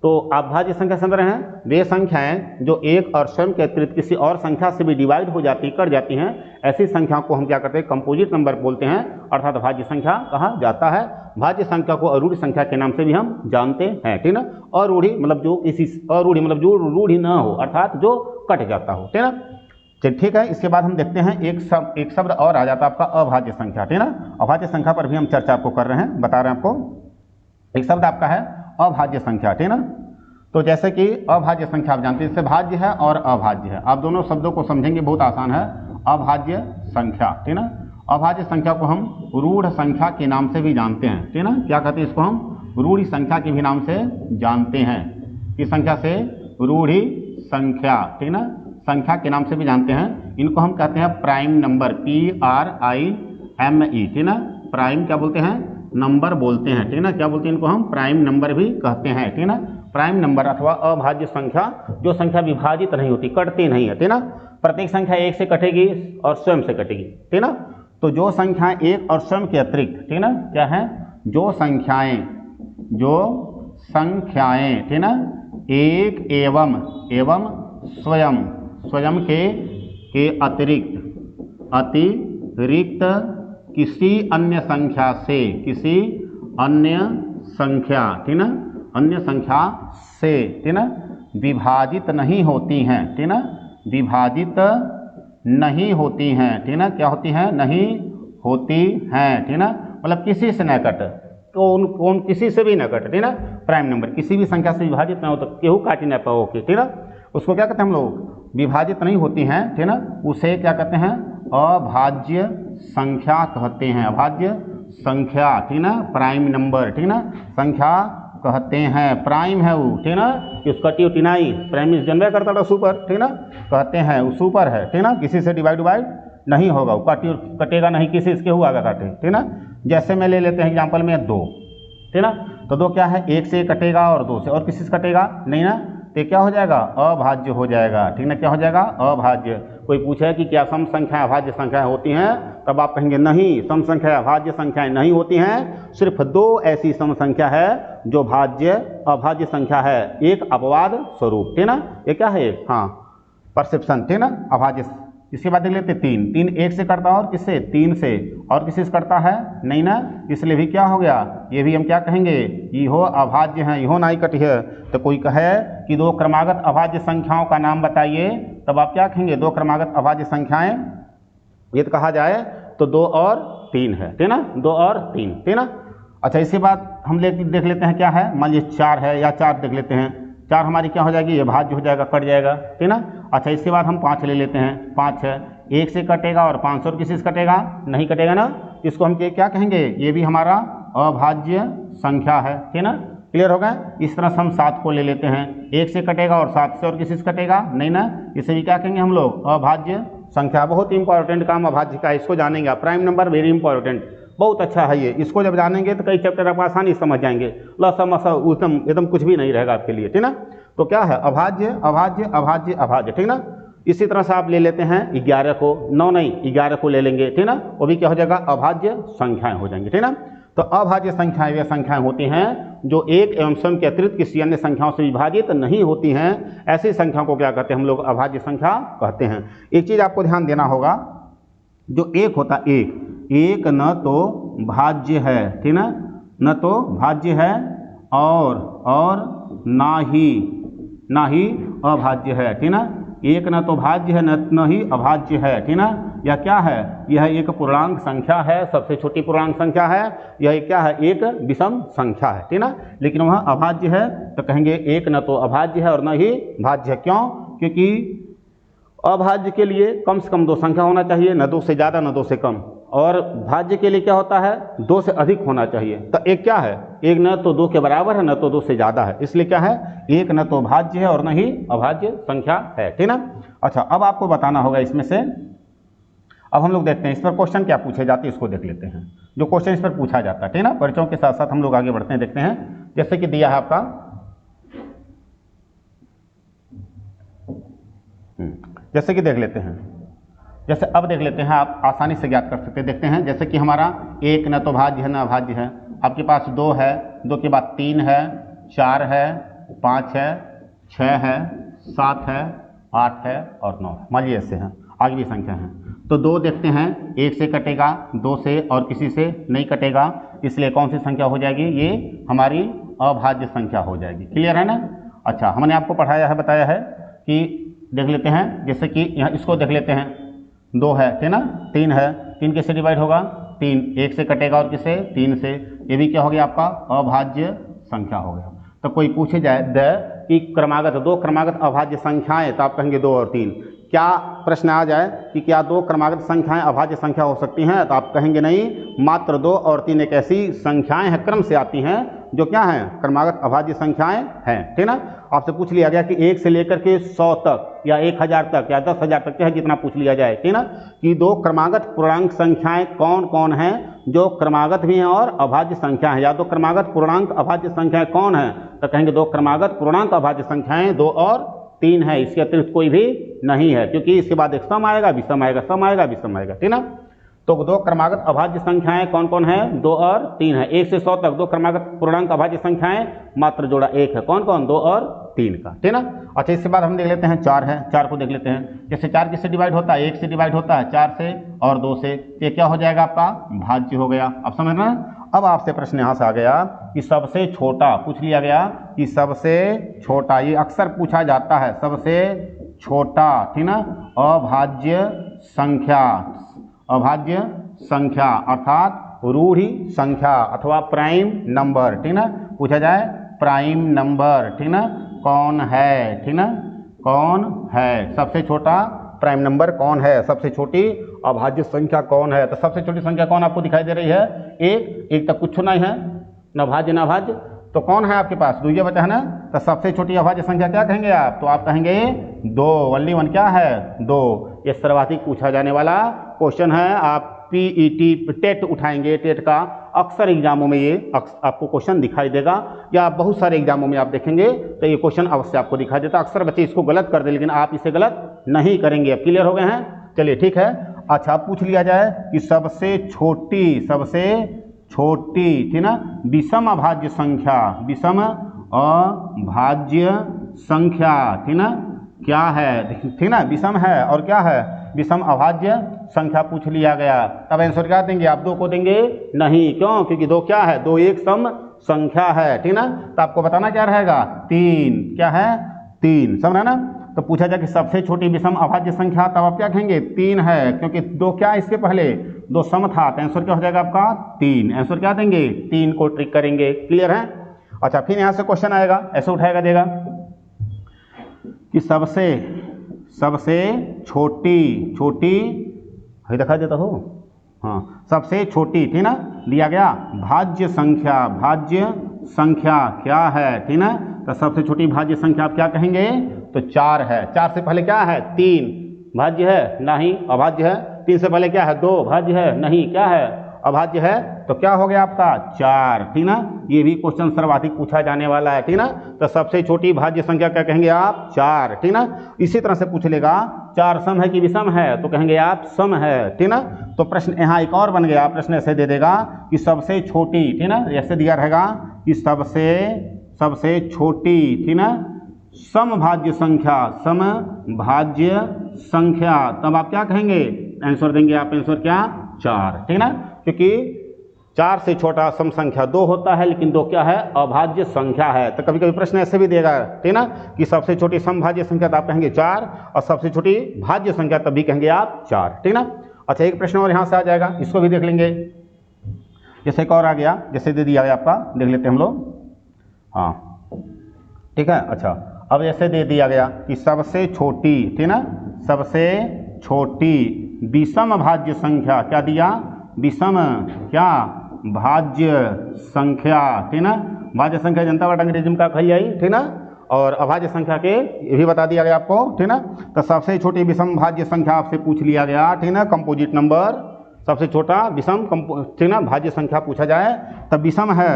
तो आप भाज्य संख्या समझ रहे हैं? वे संख्याएं जो एक और स्वयं के अतिरिक्त किसी और संख्या से भी डिवाइड हो जाती, कट जाती हैं, ऐसी संख्या को हम क्या करते हैं? कंपोजिट नंबर बोलते हैं, अर्थात भाज्य संख्या कहा जाता है। भाज्य संख्या को अरूढ़ संख्या के नाम से भी हम जानते हैं, ठीक ना। अरूढ़ मतलब जो किसी, अरूढ़ मतलब जो रूढ़ ना हो, अर्थात जो कट जाता हो, ठीक ना। चलिए ठीक है। इसके बाद हम देखते हैं एक शब्द और आ जाता है आपका अभाज्य संख्या, ठीक ना। अभाज्य संख्या पर भी हम चर्चा आपको कर रहे हैं, बता रहे हैं आपको। एक शब्द आपका है अभाज्य संख्या, ठीक ना। तो जैसे कि अभाज्य संख्या आप जानते हैं, इससे भाज्य है और अभाज्य है, आप दोनों शब्दों को समझेंगे, बहुत आसान है। अभाज्य संख्या, ठीक ना। अभाज्य संख्या को हम रूढ़ संख्या के नाम से भी जानते हैं, ठीक ना। क्या कहते हैं इसको? हम रूढ़ संख्या के भी नाम से जानते हैं। इस संख्या से रूढ़ संख्या, ठीक ना, संख्या के नाम से भी जानते हैं। इनको हम कहते हैं प्राइम नंबर, PRIME, ठीक ना। प्राइम क्या बोलते हैं? नंबर बोलते हैं, ठीक ना। क्या बोलते हैं इनको? हम प्राइम नंबर भी कहते हैं, ठीक ना। प्राइम नंबर अथवा अभाज्य संख्या, जो संख्या विभाजित नहीं होती, कटती नहीं है, ठीक ना। प्रत्येक संख्या 1 से कटेगी और स्वयं से कटेगी, ठीक ना। तो जो संख्या 1 और स्वयं के अतिरिक्त, ठीक ना, क्या है? जो संख्याएं जो संख्याएं, ठीक ना, एक एवं स्वयं, स्वयं के अतिरिक्त किसी अन्य संख्या से, किसी अन्य संख्या, ठीक ना, अन्य संख्या से, ठीक ना, विभाजित नहीं होती हैं, ठीक ना, विभाजित नहीं होती हैं, ठीक ना, क्या होती हैं, नहीं होती हैं, ठीक ना, मतलब किसी से न कट, कौन किसी से भी न कट, ठीक ना, प्राइम नंबर किसी भी संख्या से विभाजित ना हो तो केहू काटी ना पाओ, ठीक ना, उसको क्या कहते हैं हम लोग, विभाजित नहीं होती हैं, ठीक ना, उसे क्या कहते हैं, अभाज्य संख्या कहते हैं, अभाज्य संख्या, ठीक ना, प्राइम नंबर, ठीक ना, संख्या कहते हैं, प्राइम है वो, ठीक ना, कि उसका टी उटी नहीं, प्राइम मीन्स जनवे करता था सुपर, ठीक ना, कहते हैं वो सुपर है, ठीक ना, किसी से डिवाइड नहीं होगा, वो कटेगा नहीं किसी इसके हुआ काटे, ठीक ना। जैसे मैं ले लेते हैं एग्जाम्पल में 2, ठीक ना, तो 2 क्या है, 1 से कटेगा और 2 से और किसी से कटेगा नहीं ना, तो क्या हो जाएगा, अभाज्य हो जाएगा, ठीक ना, क्या हो जाएगा, अभाज्य। कोई पूछे कि क्या सम संख्या अभाज्य संख्याएं होती हैं, तब आप कहेंगे नहीं, सम संख्या अभाज्य संख्याएं नहीं होती हैं, सिर्फ 2 ऐसी सम संख्या है जो अभाज्य संख्या है, एक अपवाद स्वरूप, ठीक ना, ये क्या है, हाँ परसेप्शन, ठीक ना, अभाज्य। इसके बाद देख लेते 3 1 से करता है और किससे, 3 से, और किसी से करता है नहीं ना, इसलिए भी क्या हो गया, ये भी हम क्या कहेंगे, इहो अभाज्य है, इहो नहीं कटी है। तो कोई कहे कि 2 क्रमागत अभाज्य संख्याओं का नाम बताइए, तब आप क्या कहेंगे, 2 क्रमागत अभाज्य संख्याएं, ये तो कहा जाए तो 2 और 3 है, ठीक ना, 2 और 3, ठीक ना। अच्छा इसके बाद हम देख लेते हैं क्या है, मान लीजिए 4 है, या 4 देख लेते हैं, 4 हमारी क्या हो जाएगी, ये भाज्य हो जाएगा, कट जाएगा, ठीक ना। अच्छा इसके बाद हम 5 ले लेते हैं, 5 है, 1 से कटेगा और 5 से और किसी से कटेगा नहीं, कटेगा ना, इसको हम क्या कहेंगे, ये भी हमारा अभाज्य संख्या है, ठीक ना, क्लियर हो गया। इस तरह से हम 7 को ले लेते हैं, 1 से कटेगा और 7 से और किसी से कटेगा नहीं ना, इसे भी क्या कहेंगे हम लोग, अभाज्य संख्या। बहुत इंपॉर्टेंट काम अभाज्य का, इसको जानेंगे आप, प्राइम नंबर वेरी इंपॉर्टेंट, बहुत अच्छा है ये, इसको जब जानेंगे तो कई चैप्टर आप आसानी से समझ जाएंगे, एकदम कुछ भी नहीं रहेगा आपके लिए, ठीक ना। तो क्या है, अभाज्य अभाज्य अभाज्य अभाज्य, ठीक ना। इसी तरह से आप ले लेते हैं 11 को, 9 नहीं 11 को ले लेंगे, ठीक ना, वो भी क्या हो जाएगा, अभाज्य संख्याएं हो जाएंगी, ठीक ना। तो अभाज्य संख्याएं वे संख्याएं होती हैं जो एक एवं स्वयं के अतिरिक्त किसी अन्य संख्याओं से विभाजित नहीं होती हैं, ऐसी संख्याओं को क्या कहते हैं हम लोग, अभाज्य संख्या कहते हैं। एक चीज आपको ध्यान देना होगा, जो एक होता एक न तो भाज्य है, ठीक ना, न तो भाज्य है और ना ही अभाज्य है, ठीक ना। एक न तो भाज्य है न ही अभाज्य है, ठीक ना। यह क्या है, यह एक पूर्णांक संख्या है, सबसे छोटी पूर्णांक संख्या है, यह क्या है, एक विषम संख्या है, ठीक ना। लेकिन वह अभाज्य है तो कहेंगे एक न तो अभाज्य है और न ही भाज्य है। क्यों, क्योंकि अभाज्य के लिए कम से कम 2 संख्या होना चाहिए, न 2 से ज़्यादा न 2 से कम, और भाज्य के लिए क्या होता है, 2 से अधिक होना चाहिए। तो एक क्या है, एक न तो 2 के बराबर है न तो 2 से ज़्यादा है, इसलिए क्या है, एक न तो भाज्य है और न ही अभाज्य संख्या है, ठीक ना। अच्छा अब आपको बताना होगा इसमें से, अब हम लोग देखते हैं इस पर क्वेश्चन क्या पूछे जाते हैं, इसको देख लेते हैं, जो क्वेश्चन इस पर पूछा जाता है, ठीक ना। परिचयों के साथ साथ हम लोग आगे बढ़ते हैं, देखते हैं। जैसे कि दिया है आपका, जैसे कि देख लेते हैं, जैसे अब देख लेते हैं, आप आसानी से ज्ञात कर सकते हैं। देखते हैं जैसे कि हमारा एक न तो भाज्य है न अभाज्य है, आपके पास 2 है, 2 के बाद 3 है, 4 है, 5 है, 6 है, 7 है, 8 है और 9 है, मान लीजिए ऐसे हैं, आगे भी संख्या है। तो 2 देखते हैं, 1 से कटेगा, 2 से और किसी से नहीं कटेगा, इसलिए कौन सी संख्या हो जाएगी, ये हमारी अभाज्य संख्या हो जाएगी, क्लियर है ना। अच्छा हमने आपको पढ़ाया है, बताया है कि देख लेते हैं, जैसे कि यहाँ इसको देख लेते हैं, 2 है, ठीक ना, 3 है, 3 किससे डिवाइड होगा, 3, 1 से कटेगा और किससे, 3 से, ये भी क्या हो गया आपका अभाज्य संख्या हो गया। तो कोई पूछे जाए कि क्रमागत 2 क्रमागत अभाज्य संख्याएं, तो आप कहेंगे 2 और 3। क्या प्रश्न आ जाए कि क्या 2 क्रमागत संख्याएं अभाज्य संख्या हो सकती हैं, तो आप कहेंगे नहीं, मात्र 2 और 3 एक ऐसी संख्याएं हैं, क्रम से आती हैं जो क्या हैं, क्रमागत अभाज्य संख्याएं हैं, ठीक ना। आपसे पूछ लिया गया कि 1 से लेकर के 100 तक या 1000 तक या 10,000 तक, क्या जितना पूछ लिया जाए, ठीक ना, कि 2 क्रमागत पूर्णांक संख्याएं कौन कौन हैं जो क्रमागत भी हैं और अभाज्य संख्या है, या 2 क्रमागत पूर्णांक अभाज्य संख्याएं कौन है, तो कहेंगे 2 क्रमागत पूर्णांक अभाज्य संख्याएं 2 और 3 है, इसके अतिरिक्त कोई भी नहीं है, क्योंकि इसके बाद एक सम आएगा, विषम आएगा, सम आएगा, विषम आएगा, ठीक ना। तो दो क्रमागत अभाज्य संख्याएं कौन कौन है? 2 और 3 है। 1 से 100 तक दो क्रमागत पूर्णांक अभाज्य संख्याएं, मात्र जोड़ा 1 है। कौन कौन? 2 और 3 का, ठीक ना। अच्छा, इसके बाद हम देख लेते हैं 4 है। 4 को देख लेते हैं। जैसे 4 किससे डिवाइड होता है? 1 से डिवाइड होता है, 4 से और 2 से। ये क्या हो जाएगा आपका? भाज्य हो गया। अब समझ में? अब आपसे प्रश्न यहाँ से आ गया कि सबसे छोटा पूछ लिया गया कि सबसे छोटा, ये अक्सर पूछा जाता है, सबसे छोटा, ठीक ना, अभाज्य संख्या, अभाज्य संख्या अर्थात रूढ़ि संख्या अथवा प्राइम नंबर, ठीक ना, पूछा जाए प्राइम नंबर, ठीक ना, कौन है, ठीक ना, कौन है सबसे छोटा प्राइम नंबर कौन है, सबसे छोटी अभाज्य संख्या कौन है। तो सबसे छोटी संख्या कौन आपको दिखाई दे रही है? 1 तक कुछ नहीं है, न भाज्य न भाज्य, तो कौन है आपके पास? 2 बचा है ना। तो सबसे छोटी अभाज्य संख्या क्या कहेंगे आप? तो आप कहेंगे 2, ओनली 1 क्या है? 2। ये सर्वाधिक पूछा जाने वाला क्वेश्चन है। आप पीईटी टेट उठाएंगे, टेट का अक्सर एग्जामों में ये आपको क्वेश्चन दिखाई देगा, या बहुत सारे एग्जामों में आप देखेंगे तो ये क्वेश्चन अवश्य आपको दिखाई देता। अक्सर बच्चे इसको गलत कर दे, लेकिन आप इसे गलत नहीं करेंगे। अब क्लियर हो गए हैं? चलिए ठीक है। अच्छा, पूछ लिया जाए कि सबसे छोटी, सबसे छोटी, ठीक ना, विषम अभाज्य संख्या, विषम अभाज्य संख्या, ठीक ना, क्या है? ठीक ना, विषम है और क्या है? विषम अभाज्य संख्या पूछ लिया गया। तब आंसर क्या देंगे आप? 2 को देंगे? नहीं, क्यों? क्योंकि 2 क्या है? 2 एक सम संख्या है, ठीक ना। तो आपको बताना क्या रहेगा? 3, क्या है? 3, समझ रहे ना। तो पूछा जाए कि सबसे छोटी विषम अभाज्य संख्या, तब आप क्या कहेंगे? 3 है, क्योंकि 2 क्या है इसके पहले? 2 सम था, तो आंसर क्या हो जाएगा आपका? 3। आंसर क्या देंगे? 3 को ट्रिक करेंगे। क्लियर है? अच्छा, फिर यहाँ से क्वेश्चन आएगा, ऐसे उठाएगा देगा कि सबसे छोटी, छोटी दिखा देता हो, हाँ, सबसे छोटी, ठीक ना, दिया गया भाज्य संख्या, भाज्य संख्या क्या है, ठीक ना। तो सबसे छोटी भाज्य संख्या आप क्या कहेंगे? तो 4 है। 4 से पहले क्या है? 3 भाज्य है? नहीं, अभाज्य है। 3 से पहले क्या है? 2 भाज्य है? नहीं, क्या है? अभाज्य है। तो क्या हो गया आपका? 4, ठीक ना। ये भी क्वेश्चन सर्वाधिक पूछा जाने वाला है, ठीक ना। तो सबसे छोटी भाज्य संख्या क्या कहेंगे आप? 4, ठीक ना। इसी तरह से पूछ लेगा 4 सम है कि विषम है, तो कहेंगे आप सम है, ठीक ना। तो प्रश्न यहाँ एक और बन गया, प्रश्न ऐसे दे देगा कि सबसे छोटी, ठीक ना, ऐसे दिया रहेगा कि सबसे छोटी, ठीक ना, समभाज्य संख्या, समभाज्य संख्या, तब आप क्या कहेंगे? आंसर देंगे आप, आंसर क्या? 4, ठीक ना। क्योंकि 4 से छोटा सम संख्या 2 होता है, लेकिन 2 क्या है? अभाज्य संख्या है। तो कभी कभी प्रश्न ऐसे भी देगा, ठीक ना, कि सबसे छोटी समभाज्य संख्या, तो आप कहेंगे 4, और सबसे छोटी भाज्य संख्या तब भी कहेंगे आप 4, ठीक ना। अच्छा, एक प्रश्न और यहाँ से आ जाएगा, इसको भी देख लेंगे। जैसे एक और आ गया, जैसे दे दिया है आपका, देख लेते हैं हम लोग, हाँ, ठीक है। अच्छा, अब जैसे दे दिया गया कि सबसे छोटी, ठीक ना, सबसे छोटी विषम भाज्य संख्या, क्या दिया? विषम क्या? भाज्य संख्या, ठीक ना। भाज्य संख्या जनता वाट अंग्रेजी में का कही जाई, ठीक ना। और अभाज्य संख्या के ये भी बता दिया गया आपको, ठीक ना। तो सबसे छोटी विषम भाज्य संख्या आपसे पूछ लिया गया, ठीक ना, कंपोजिट नंबर, सबसे छोटा विषम, ठीक ना, भाज्य संख्या पूछा जाए, तब विषम है,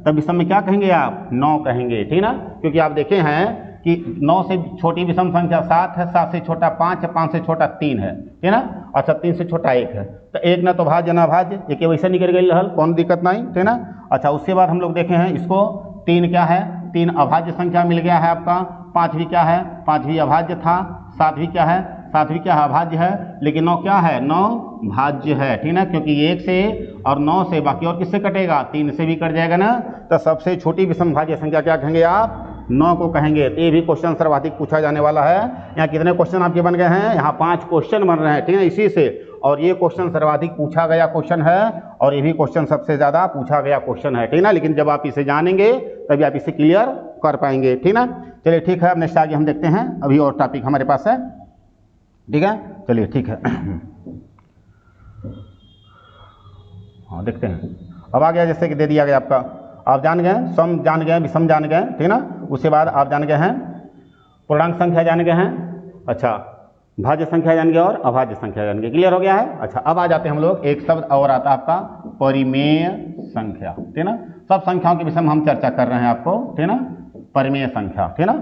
तब विषम में क्या कहेंगे आप? 9 कहेंगे, ठीक ना। क्योंकि आप देखे हैं कि 9 से छोटी विषम संख्या 7 है, 7 से छोटा 5 है, 5 से छोटा 3 है, ठीक ना। अच्छा, 3 से छोटा 1 है, तो 1 ना तो भाज्य ना भाज्य, एक वैसे निकल गई रहल, कौन दिक्कत नहीं, ठीक ना। अच्छा, उसके बाद हम लोग देखे हैं इसको, 3 क्या है? 3 अभाज्य संख्या मिल गया है आपका। 5 भी क्या है? 5 भी अभाज्य था। 7 भी क्या है? 7 भी क्या है? अभाज्य है। लेकिन 9 क्या है? 9 भाज्य है, ठीक ना, क्योंकि 1 से और 9 से, बाकी और किससे कटेगा? 3 से भी कट जाएगा ना। तो सबसे छोटी विषम भाज्य संख्या क्या कहेंगे आप? 9 को कहेंगे। तो ये भी क्वेश्चन सर्वाधिक पूछा जाने वाला है। यहाँ कितने क्वेश्चन आपके बन गए हैं? यहाँ 5 क्वेश्चन बन रहे हैं, ठीक है, इसी से। और ये क्वेश्चन सर्वाधिक पूछा गया क्वेश्चन है, और ये भी क्वेश्चन सबसे ज़्यादा पूछा गया क्वेश्चन है, ठीक ना। लेकिन जब आप इसे जानेंगे तभी आप इसे क्लियर कर पाएंगे, ठीक ना। चलिए ठीक है, अब नेक्स्ट आगे हम देखते हैं, अभी और टॉपिक हमारे पास है, ठीक है। चलिए ठीक है, हाँ देखते हैं। अब आ गया जैसे कि दे दिया गया आपका, आप जान गए, सम जान गए, विषम जान गए, ठीक ना। उसके बाद आप जान गए हैं पूर्णांक संख्या जान गए हैं, अच्छा, भाज्य संख्या जान गए और अभाज्य संख्या जान गए। क्लियर हो गया है। अच्छा, अब आ जाते हैं हम लोग, एक शब्द और आता है आपका परिमेय संख्या, ठीक ना। सब संख्याओं के विषय में हम चर्चा कर रहे हैं आपको, ठीक ना, परिमेय संख्या, ठीक ना।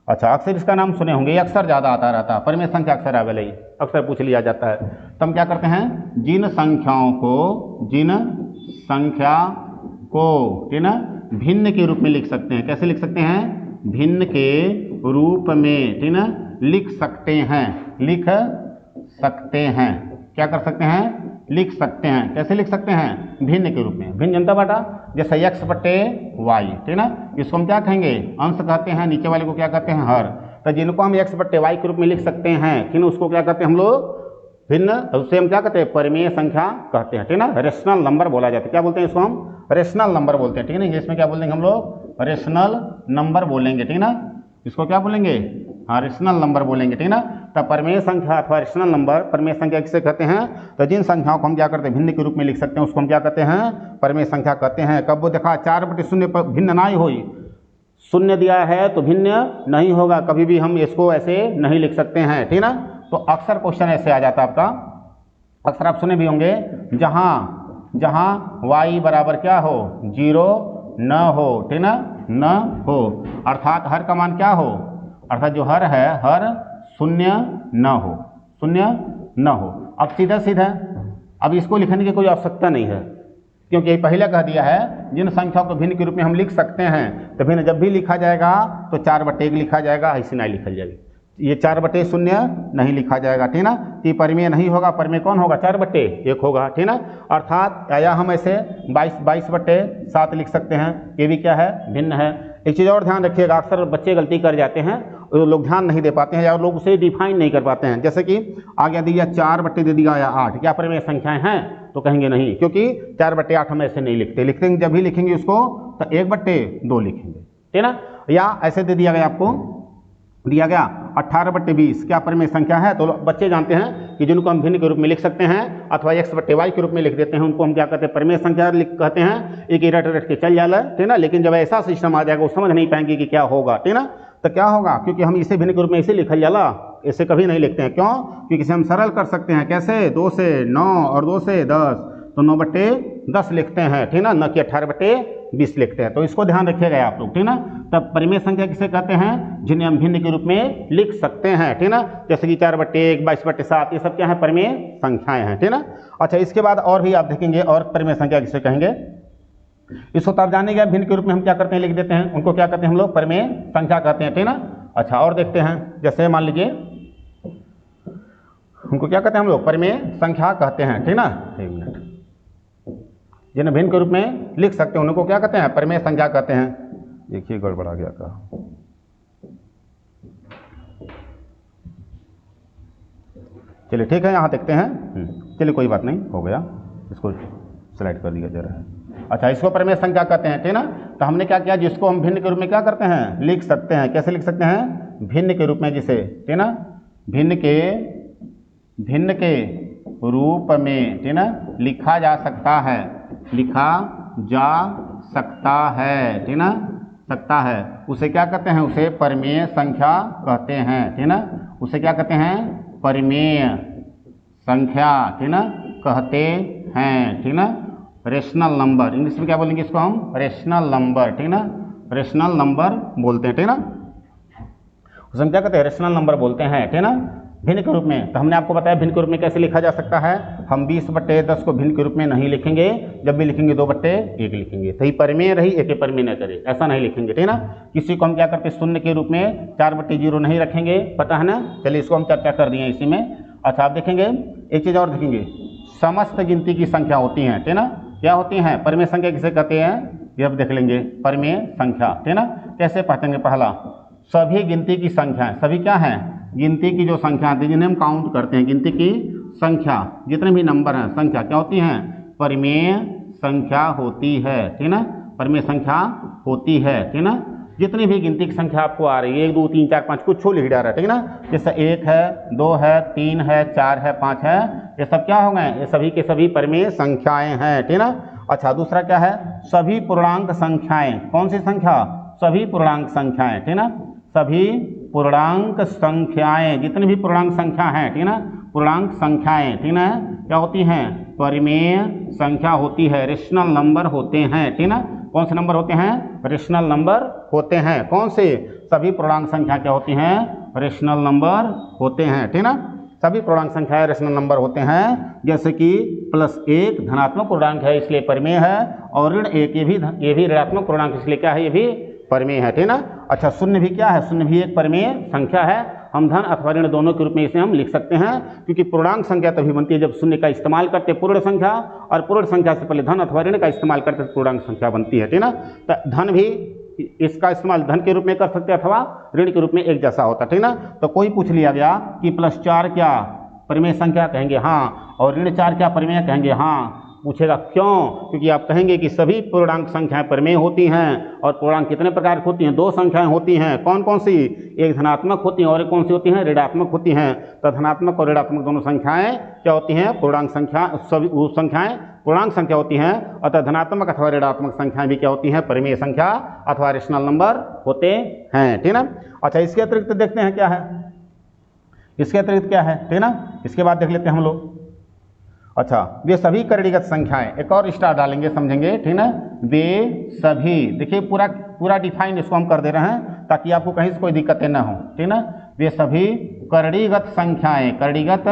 अच्छा, अक्सर इसका नाम सुने होंगे, अक्सर ज़्यादा आता रहता है, परिमेय संख्या अक्सर अवेलेबल, अक्सर पूछ लिया जाता है। तो हम क्या करते हैं, जिन संख्या को ठीक ना भिन्न के रूप में लिख सकते हैं। कैसे लिख सकते हैं, भिन्न के रूप में ठीक ना लिख सकते हैं, क्या कर सकते हैं, लिख सकते हैं। कैसे लिख सकते हैं, भिन्न के रूप में। भिन्न जनता बाटा जैसे x बटे वाई ठीक ना, इसको हम क्या कहेंगे, अंश कहते हैं, नीचे वाले को क्या कहते हैं, हर। तो जिनको हम x बटे वाई के रूप में लिख सकते हैं ठीक ना, उसको क्या कहते हैं हम लोग, भिन्न। उससे हम क्या कहते हैं, परिमेय संख्या कहते हैं ठीक ना, रेशनल नंबर बोला जाता है। क्या बोलते हैं इसको हम, रेशनल नंबर बोलते हैं ठीक है। इंग्लिश में क्या बोलेंगे हम लोग, रेशनल नंबर बोलेंगे ठीक ना, इसको क्या बोलेंगे, हाँ रेशनल नंबर बोलेंगे ठीक ना। तो परिमेय संख्या अथवा रेशनल नंबर, परिमेय संख्या किसे कहते हैं, तो जिन संख्याओं को हम क्या करते हैं, भिन्न के रूप में लिख सकते हैं, उसको हम क्या कहते हैं, परिमेय संख्या कहते हैं। कब वो देखा 4/0 पर भिन्न ना ही होई, शून्य दिया है तो भिन्न नहीं होगा, कभी भी हम इसको ऐसे नहीं लिख सकते हैं ठीक ना। तो अक्सर क्वेश्चन ऐसे आ जाता है आपका, अक्सर आप सुने भी होंगे, जहाँ y बराबर क्या हो, 0 न हो ठीक ना, न हो, अर्थात हर का मान क्या हो, अर्थात जो हर है, हर शून्य न हो। अब सीधा अब इसको लिखने की कोई आवश्यकता नहीं है, क्योंकि पहले कह दिया है जिन संख्याओं को भिन्न के रूप में हम लिख सकते हैं, तो भिन्न जब भी लिखा जाएगा तो 4/1 लिखा जाएगा, ऐसी नहीं लिखा जाएगी, ये 4/0 नहीं लिखा जाएगा ठीक ना। ये परिमेय नहीं होगा, परिमेय कौन होगा, 4/1 होगा ठीक ना। अर्थात या हम ऐसे 22/7 लिख सकते हैं, ये भी क्या है, भिन्न है। एक चीज़ और ध्यान रखिएगा, अक्सर बच्चे गलती कर जाते हैं, लोग ध्यान नहीं दे पाते हैं या लोग उसे डिफाइन नहीं कर पाते हैं। जैसे कि आगे दिया 4/, दे दिया या 8, क्या परिमेय संख्याएं हैं, तो कहेंगे नहीं, क्योंकि 4/8 हम ऐसे नहीं लिखते जब भी लिखेंगे उसको तो 1/2 लिखेंगे ठीक ना। या ऐसे दे दिया गया, आपको दिया गया 18/20, क्या परिमेय संख्या है, तो बच्चे जानते हैं कि जिनको हम भिन्न के रूप में लिख सकते हैं अथवा x/y के रूप में लिख देते हैं, उनको हम क्या कहते हैं, परिमेय संख्या कहते हैं। एक रट के चल जाला ठीक ना, लेकिन जब ऐसा सिस्टम आ जाएगा वो समझ नहीं पाएंगे कि क्या होगा ठीक ना। तो क्या होगा, क्योंकि हम इसे भिन्न के रूप में इसे लिखल जाला, ऐसे कभी नहीं लिखते हैं। क्यों, क्योंकि इसे हम सरल कर सकते हैं। कैसे, 2 से 9 और 2 से 10, तो 9/10 लिखते हैं ठीक ना, न कि 18/20 लिखते हैं। तो इसको ध्यान रखिएगा आप लोग ठीक ना। तब परिमेय संख्या किसे कहते हैं, जिन्हें हम भिन्न के रूप में लिख सकते हैं ठीक ना, जैसे कि 4/1, 22/7, ये सब क्या है, परिमेय संख्याएं हैं ठीक ना। अच्छा, इसके बाद और भी आप देखेंगे, और परिमेय संख्या किसे कहेंगे, इसको तब जानेंगे भिन्न के रूप में हम क्या करते हैं, लिख देते हैं, उनको क्या कहते हैं हम लोग, परिमेय संख्या कहते हैं ठीक ना। अच्छा, और देखते हैं, जैसे मान लीजिए उनको क्या कहते हैं हम लोग, परिमेय संख्या कहते हैं ठीक ना। एक मिनट, जिन्हें भिन्न के रूप में लिख सकते हैं उनको क्या कहते हैं, परिमेय संख्या कहते हैं। देखिए गड़बड़ा गया का, चलिए ठीक है, यहाँ देखते हैं। चलिए कोई बात नहीं, हो गया, इसको स्लाइड कर दिया जा रहा है। अच्छा, इसको परिमेय संख्या कहते हैं ठीक ना। तो हमने क्या किया, जिसको हम भिन्न के रूप में क्या करते हैं, लिख सकते हैं। कैसे लिख सकते हैं, भिन्न के रूप में, जिसे ठीक ना, भिन्न के रूप में ठीक ना लिखा जा सकता है, ठीक ना, सकता है, उसे क्या कहते हैं, उसे परिमेय संख्या कहते हैं ठीक ना। उसे क्या कहते हैं, परिमेय संख्या ठीक ना कहते हैं ठीक ना। रेशनल नंबर, इंग्लिश में क्या बोलेंगे इसको हम, रेशनल नंबर ठीक ना, रेशनल नंबर बोलते हैं ठीक ना। उसे हम क्या कहते हैं, रेशनल नंबर बोलते हैं ठीक ना, भिन्न के रूप में। तो हमने आपको बताया भिन्न के रूप में कैसे लिखा जा सकता है। हम 20/10 को भिन्न के रूप में नहीं लिखेंगे, जब भी लिखेंगे 2/1 लिखेंगे। सही परिमेय रही, एक परिमेय न करे, ऐसा नहीं लिखेंगे ठीक ना। किसी को हम क्या करते हैं, शून्य के रूप में 4/0 नहीं रखेंगे, पता है ना। चलिए, इसको हम चर्चा कर दिए इसी में। अच्छा, आप देखेंगे एक चीज़ और देखेंगे, समस्त गिनती की संख्या होती हैं ठीक ना, क्या होती हैं, परिमेय संख्या किसे कहते हैं, ये अब देख लेंगे, परिमेय संख्या ठीक ना। कैसे पहचानेंगे, पहला, सभी गिनती की संख्या, सभी क्या है, गिनती की जो संख्या थी, जिन्हें हम काउंट करते हैं, गिनती की संख्या, जितने भी नंबर हैं, संख्या क्या होती हैं, परिमेय संख्या होती है ठीक ना, परिमेय संख्या होती है ठीक ना। जितनी भी गिनती की संख्या आपको आ रही है, 1 2 3 4 5, कुछ लिख डाल रहा है ठीक ना, जैसे 1 है, 2 है, 3 है, 4 है, 5 है, ये सब क्या हो गए, ये सभी के सभी परिमेय संख्याएं हैं ठीक ना। अच्छा, दूसरा क्या है, सभी पूर्णांक संख्याएं, कौन सी संख्या, सभी पूर्णांक संख्याएं ठीक ना, सभी पूर्णांक संख्याएं, जितनी भी पूर्णांक संख्या हैं ठीक ना, पूर्णांक संख्याएं ठीक ना, क्या होती हैं, परिमेय संख्या होती है, रेशनल नंबर होते हैं ठीक ना। कौन से नंबर होते हैं, रेशनल नंबर होते हैं। कौन से, सभी पूर्णांक संख्या क्या होती हैं, रेशनल नंबर होते हैं ठीक ना। सभी पूर्णांक संख्याएं रेशनल नंबर होते हैं। जैसे कि +1 धनात्मक पूर्णांक है इसलिए परिमेय है, और ऋण 1 ये भी ऋणात्मक पूर्णांक इसलिए क्या है, ये भी परिमेय है, ठीक ना। अच्छा, शून्य भी क्या है, शून्य भी एक परिमेय संख्या है। हम धन अथवा ऋण दोनों के रूप में इसे हम लिख सकते हैं, क्योंकि पूर्णांक संख्या तभी बनती है जब शून्य का इस्तेमाल करते पूर्ण संख्या, और पूर्ण संख्या से पहले धन अथवा ऋण का इस्तेमाल करते पूर्णांक संख्या बनती है, ठीक ना। तो धन भी इसका इस्तेमाल धन के रूप में कर सकते हैं अथवा ऋण के रूप में एक जैसा होता है, ठीक ना। तो कोई पूछ लिया गया कि +4 क्या परिमेय संख्या, कहेंगे हाँ, और ऋण 4 क्या परिमेय, कहेंगे हाँ। पूछेगा क्यों, क्योंकि आप कहेंगे कि सभी पूर्णांक संख्याएं परिमेय होती हैं, और पूर्णांक कितने प्रकार की होती हैं, 2 संख्याएं होती हैं। कौन कौन सी, एक धनात्मक होती हैं और एक कौन सी होती हैं, ऋणात्मक होती हैं। तो धनात्मक और ऋणात्मक दोनों संख्याएं क्या होती हैं, पूर्णांक संख्या, सभी वो संख्याएं पूर्णांक संख्या होती हैं। अतः धनात्मक अथवा ऋणात्मक संख्याएं भी क्या होती हैं, परिमेय संख्या अथवा रेशनल नंबर होते हैं, ठीक ना। अच्छा, इसके अतिरिक्त देखते हैं क्या है, इसके अतिरिक्त क्या है, ठीक ना। इसके बाद देख लेते हैं हम लोग। अच्छा, वे सभी करणीगत संख्याएं, एक और स्टार डालेंगे, समझेंगे, ठीक ना। वे सभी, देखिए पूरा डिफाइन इसको हम कर दे रहे हैं ताकि आपको कहीं से कोई दिक्कतें ना हो, ठीक ना। वे सभी करणीगत संख्याएं, करणीगत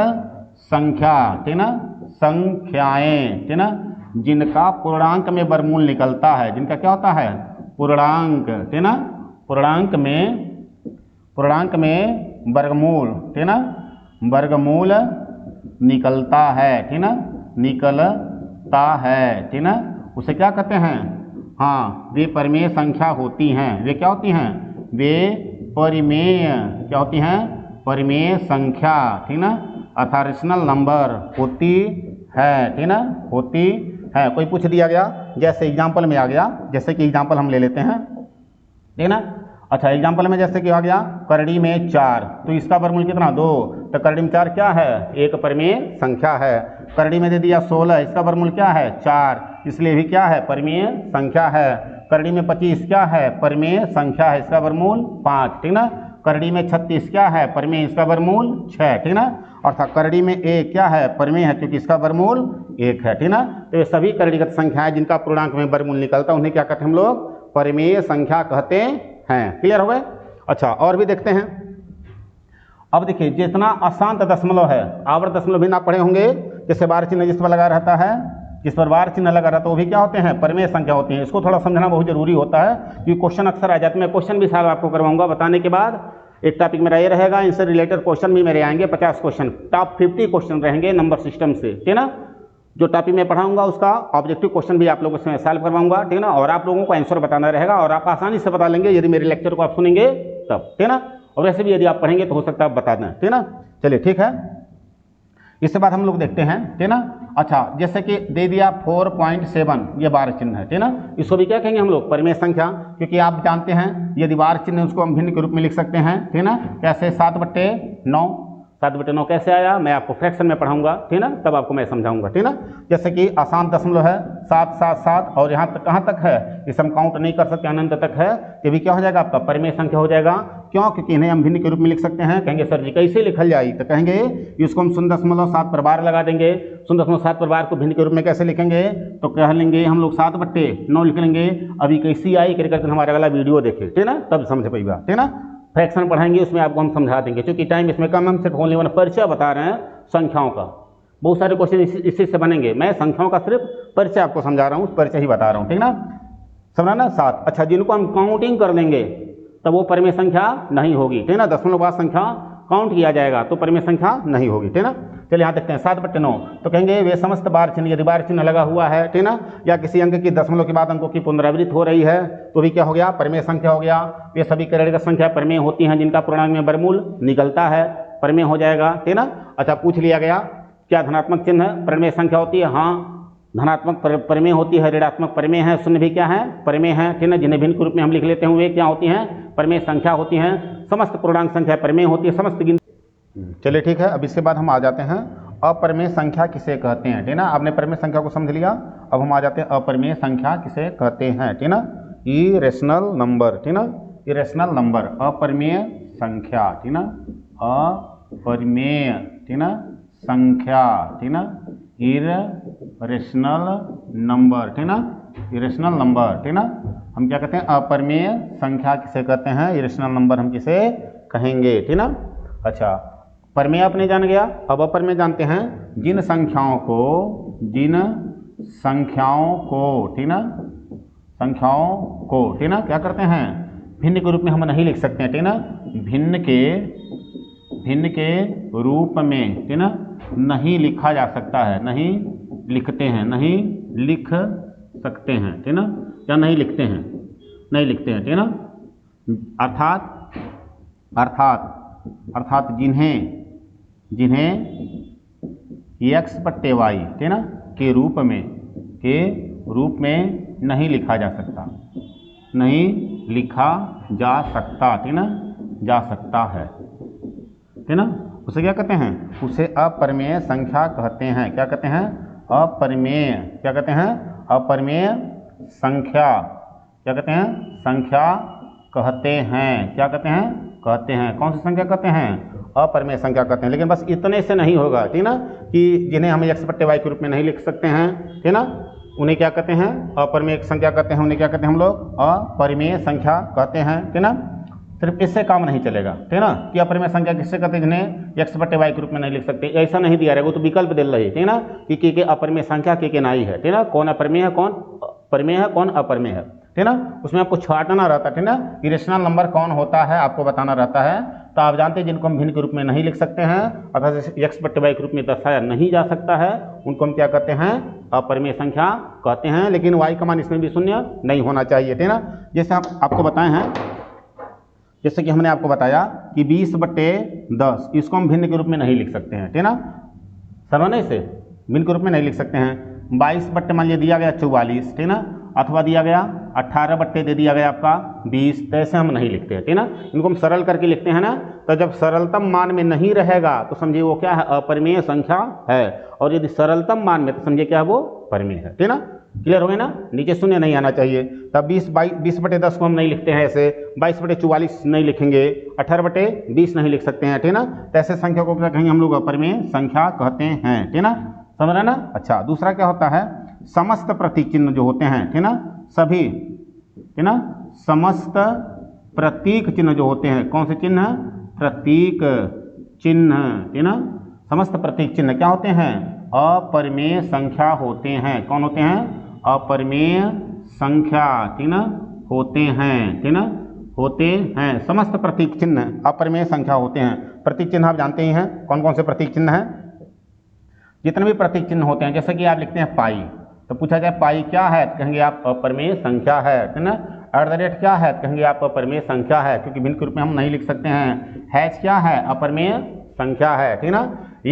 संख्या, ठीक ना, संख्याएं, ठीक ना, जिनका पूर्णांक में वर्गमूल निकलता है, जिनका क्या होता है, पूर्णांक, ठीक ना, पूर्णांक में वर्गमूल, ठीक ना, वर्गमूल निकलता है, ठीक ना, निकलता है, ठीक ना, उसे क्या कहते हैं, हाँ, वे परिमेय संख्या होती हैं। वे क्या होती हैं, वे परिमेय क्या होती हैं, परिमेय संख्या, ठीक ना, अर्थात रेशनल नंबर होती है, ठीक ना, होती है। कोई पूछ दिया गया, जैसे एग्जाम्पल में आ गया, जैसे कि एग्जाम्पल हम ले लेते हैं, ठीक ना। अच्छा, एग्जाम्पल में जैसे कि आ गया करड़ी में 4, तो इसका वर्गमूल कितना, 2, तो करड़ी में 4 क्या है, एक परिमेय संख्या है। करड़ी में दे दिया 16, इसका वर्गमूल क्या है, 4, इसलिए भी क्या है, परिमेय संख्या है। करड़ी में 25 क्या है, परिमेय संख्या है, इसका वर्गमूल 5, ठीक ना। करड़ी में 36 क्या है, परिमेय, इसका वर्गमूल 6, ठीक ना। अर्थात करड़ी में 1 क्या है, परिमेय है, क्योंकि इसका वर्गमूल 1 है, ठीक ना। तो ये सभी करणीगत संख्याएं जिनका पूर्णांक में वर्गमूल निकलता है उन्हें क्या कहते हैं हम लोग, परिमेय संख्या कहते हैं। क्लियर हो गए। अच्छा, और भी देखते हैं। अब देखिए, जितना अशांत दशमलव है, आवर्त दशमलव भी ना पढ़े होंगे, जैसे बार चिन्ह जिस पर लगा रहता है, जिस पर बार चिन्ह लगा रहता है, वो भी क्या होते हैं, परिमेय संख्या होती हैं। इसको थोड़ा समझना बहुत जरूरी होता है, क्योंकि क्वेश्चन अक्सर आ जाते हैं। मैं क्वेश्चन भी साहब आपको करवाऊंगा, बताने के बाद एक टॉपिक मेरा ये रहेगा, इनसे रिलेटेड क्वेश्चन भी मेरे आएंगे, 50 क्वेश्चन, टॉप 50 क्वेश्चन रहेंगे नंबर सिस्टम से, ठीक ना। जो टॉपिक मैं पढ़ाऊंगा उसका ऑब्जेक्टिव क्वेश्चन भी आप लोगों से सॉल्व करवाऊंगा, ठीक ना, और आप लोगों को आंसर बताना रहेगा, और आप आसानी से बता लेंगे यदि मेरे लेक्चर को आप सुनेंगे तब, ठीक ना। और वैसे भी यदि आप पढ़ेंगे तो हो सकता है आप बता दें, ठीक ना। चलिए, ठीक है। इसके बाद हम लोग देखते हैं, ठीक ना। अच्छा, जैसे कि दे दिया 4.7, ये बार चिन्ह है, ठीक ना। इसको भी क्या कहेंगे हम लोग, परिमेय संख्या, क्योंकि आप जानते हैं यदि बार चिन्ह उसको हम भिन्न के रूप में लिख सकते हैं, ठीक ना। कैसे, 7/9, 7/9 कैसे आया, मैं आपको फ्रैक्शन में पढ़ाऊंगा, ठीक ना, तब आपको मैं समझाऊंगा, ठीक ना। जैसे कि अशांत दशमलव है 7, 7, 7, और यहाँ तक कहाँ तक है, इसे हम काउंट नहीं कर सकते, अनंत तक है, ये भी क्या हो जाएगा, आपका परिमेय संख्या हो जाएगा। क्यों, क्योंकि इन्हें हम भिन्न के रूप में लिख सकते हैं। कहेंगे सर जी कैसे लिखल जाए, तो कहेंगे इसको हम 0.7 पर बार लगा देंगे। 0.7 पर बार को भिन्न के रूप में कैसे लिखेंगे, तो कह लेंगे हम लोग 7/9 लिख लेंगे। अभी कैसी आई करके हमारा अगला वीडियो देखे, ठीक ना, तब समझ पाएगा, ठीक ना। फ्रैक्शन पढ़ाएंगे, उसमें आपको हम समझा देंगे, क्योंकि टाइम इसमें कम, हम सिर्फ ओनली वन परिचय बता रहे हैं संख्याओं का। बहुत सारे क्वेश्चन इसी से बनेंगे, मैं संख्याओं का सिर्फ परिचय आपको समझा रहा हूँ, परिचय ही बता रहा हूँ, ठीक ना, समझा ना। 7, अच्छा, जिनको हम काउंटिंग कर लेंगे तब वो परिमेय संख्या नहीं होगी, ठीक ना। दशमलव बाद संख्या काउंट किया जाएगा तो परिमेय संख्या नहीं होगी, ठीक ना। चलिए यहाँ देखते हैं 7/9, तो कहेंगे वे समस्त बार चिन्ह, यदि बार चिन्ह लगा हुआ है, ठीक ना, या किसी अंक की दशमलव के बाद अंकों की पुनरावृत्ति हो रही है, तो भी क्या हो गया, परिमेय संख्या हो गया। वे सभी करणीगत संख्या परिमेय होती हैं जिनका पूर्णांक में वर्गमूल निकलता है, परिमेय हो जाएगा, ठीक ना। अच्छा, पूछ लिया गया क्या धनात्मक चिन्ह परिमेय संख्या होती है, हाँ, धनात्मक परिमेय होती है, ऋणात्मक परिमेय है, शून्य भी क्या है, परिमेय है, ठीक ना। जिन्हें भिन्न के रूप में हम लिख लेते हैं वे क्या होती हैं, परिमेय संख्या होती हैं। समस्त पूर्णांक संख्या परिमेय होती है, समस्त गिनती। चलिए, ठीक है। अब इसके बाद हम आ जाते हैं अपरिमेय संख्या किसे कहते हैं, ठीक ना। आपने परिमेय संख्या को समझ लिया, अब हम आ जाते हैं अपरिमेय संख्या किसे कहते हैं, ठीक ना। इरेशनल नंबर, ठीक ना, इरेशनल नंबर, अपरिमेय संख्या, ठीक ना, अपरिमेय, ठीक ना, संख्या, ठीक ना, इरेशनल नंबर, ठीक ना, इरेशनल नंबर, ठीक ना। हम क्या कहते हैं, अपरिमेय संख्या किसे कहते हैं, इरेशनल नंबर हम किसे कहेंगे, ठीक ना। अच्छा, परमेय अपने जान गया। अब अपरमेय जानते हैं, जिन संख्याओं को ठीक ना, संख्याओं को ठीक ना क्या करते हैं, भिन्न के रूप में हम नहीं लिख सकते हैं ठीक ना, भिन्न के रूप में ठीक ना नहीं लिखा जा सकता है, नहीं लिखते हैं, नहीं लिख सकते हैं ठीक ना, या नहीं लिखते हैं ठीक ना। अर्थात जिन्हें x बट्टे वाई ठीक ना के रूप में नहीं लिखा जा सकता, ठीक ना, जा सकता है ठीक ना, उसे क्या कहते हैं, उसे अपरिमेय संख्या कहते हैं। क्या कहते हैं, अपरिमेय, क्या कहते हैं, अपरिमेय संख्या, क्या कहते हैं, संख्या कहते हैं, क्या कहते हैं, कहते हैं। कौन सी संख्या कहते हैं, अपरिमेय संख्या कहते हैं। लेकिन बस इतने से नहीं होगा ठीक ना, कि जिन्हें हम x बट्टे वाई के रूप में नहीं लिख सकते हैं ठीक ना, उन्हें क्या कहते हैं, अपरिमेय संख्या कहते हैं। उन्हें क्या कहते हैं हम लोग, अपरिमेय संख्या कहते हैं ठीक ना। सिर्फ इससे काम नहीं चलेगा ठीक ना, कि अपरिमेय संख्या किससे कहते हैं, जिन्हें x बट्टे वाई के रूप में नहीं लिख सकते, ऐसा नहीं दिया रहेगा, वो तो विकल्प दे रही है ठीक ना, कि के अपरिमेय संख्या के नहीं है ठीक ना, कौन अपरिमेय है, कौन परिमेय है, कौन अपरिमेय है ठीक ना। उसमें आपको छांटना रहता है ठीक ना, इरेशनल नंबर कौन होता है आपको बताना रहता है। तो आप जानते हैं जिनको हम भिन्न के रूप में नहीं लिख सकते हैं, अर्थात x बट्टे वाई के रूप में दर्शाया नहीं जा सकता है, उनको हम क्या कहते हैं, अपरिमेय संख्या कहते हैं। लेकिन y का मान इसमें भी शून्य नहीं होना चाहिए ठीक ना। जैसे आपको बताए हैं, जैसे कि हमने आपको बताया कि 20/10 इसको हम भिन्न के रूप में नहीं लिख सकते हैं ठीक ना, समझने से भिन्न के रूप में नहीं लिख सकते हैं। 22 बट्टे मान लिया दिया गया 44 ठीक ना, अथवा दिया गया 18 बट्टे दे दिया गया आपका 20, तो ऐसे हम नहीं लिखते हैं ठीक ना, इनको हम सरल करके लिखते हैं ना। तो जब सरलतम मान में नहीं रहेगा तो समझिए वो क्या है, अपरिमेय संख्या है, और यदि सरलतम मान में तो समझिए क्या है, वो परिमेय है ठीक ना। क्लियर हो गया ना, नीचे शून्य नहीं आना चाहिए। तब 20/10 को हम नहीं लिखते हैं ऐसे, 22/44 नहीं लिखेंगे, 18/20 नहीं लिख सकते हैं ठीक ना। तो ऐसे संख्या को क्या कहेंगे हम लोग, अपरिमेय संख्या कहते हैं ठीक ना, समझ रहे ना। अच्छा, दूसरा क्या होता है, समस्त प्रतीक चिन्ह जो होते हैं ठीक ना, सभी ठीक ना, समस्त प्रतीक चिन्ह जो होते हैं, कौन से चिन्ह, प्रतीक चिन्ह ठीक ना, समस्त प्रतीक चिन्ह क्या होते हैं, अपरिमेय संख्या होते हैं। कौन होते हैं, अपरिमेय संख्या ठीक ना होते हैं ठीक ना, होते हैं। समस्त प्रतीक चिन्ह अपरिमेय संख्या होते हैं। प्रतीक चिन्ह आप जानते ही हैं, कौन कौन से प्रतीक चिन्ह हैं, जितने भी प्रतीक चिन्ह होते हैं। जैसे कि आप लिखते हैं पाई, तो पूछा जाए पाई क्या है, तो कहेंगे आप अपरिमेय संख्या है ठीक ना। @ क्या है, तो कहेंगे आप अपरिमेय संख्या है, क्योंकि भिन्न के रूप में हम नहीं लिख सकते हैं। हैश क्या है, अपरिमेय संख्या है ठीक ना।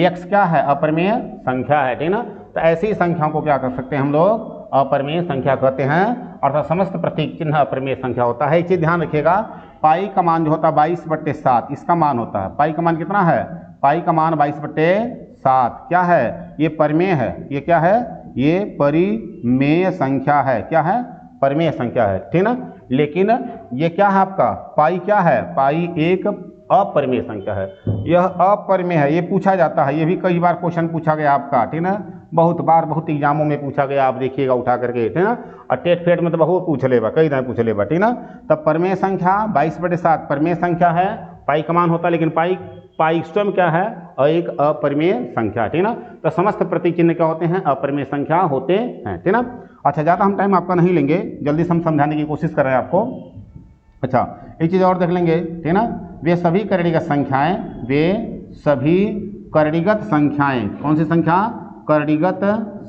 x क्या है, अपरिमेय संख्या है ठीक ना। तो ऐसी संख्याओं को क्या कर सकते हैं हम लोग, अपरिमेय संख्या कहते हैं, अर्थात समस्त प्रतीक चिन्ह अपरिमेय संख्या होता है। एक चीज ध्यान रखिएगा, पाई का मान जो होता है 22/7 इसका मान होता है। पाई का मान कितना है, पाई का मान 22/7 क्या है, ये परिमेय है। ये क्या है, ये परिमेय संख्या है। क्या है, परिमेय संख्या है ठीक ना। लेकिन ये क्या है आपका, पाई क्या है, पाई एक अपरिमेय संख्या है। यह अपरिमेय है, ये पूछा जाता है, ये भी कई बार क्वेश्चन पूछा गया आपका ठीक ना, बहुत बार बहुत एग्जामों में पूछा गया, आप देखिएगा उठा करके ठीक ना। और टेट फेट में तो बहुत पूछ लेगा, कई दिन पूछ लेगा ठीक ना। तब परिमेय संख्या 22/7 परिमेय संख्या है, पाई का मान होता है, लेकिन पाई स्वयं क्या है, एक अपरिमेय संख्या ठीक ना। तो समस्त प्रतीक चिन्ह क्या होते हैं, अपरिमेय संख्या होते हैं ठीक ना। अच्छा, ज़्यादा हम टाइम आपका नहीं लेंगे, जल्दी से हम समझाने की कोशिश कर रहे हैं आपको। अच्छा, एक चीज़ और देख लेंगे ठीक ना, वे सभी करणीगत संख्याएं, वे सभी करणीगत संख्याएं, कौन सी संख्या, करणीगत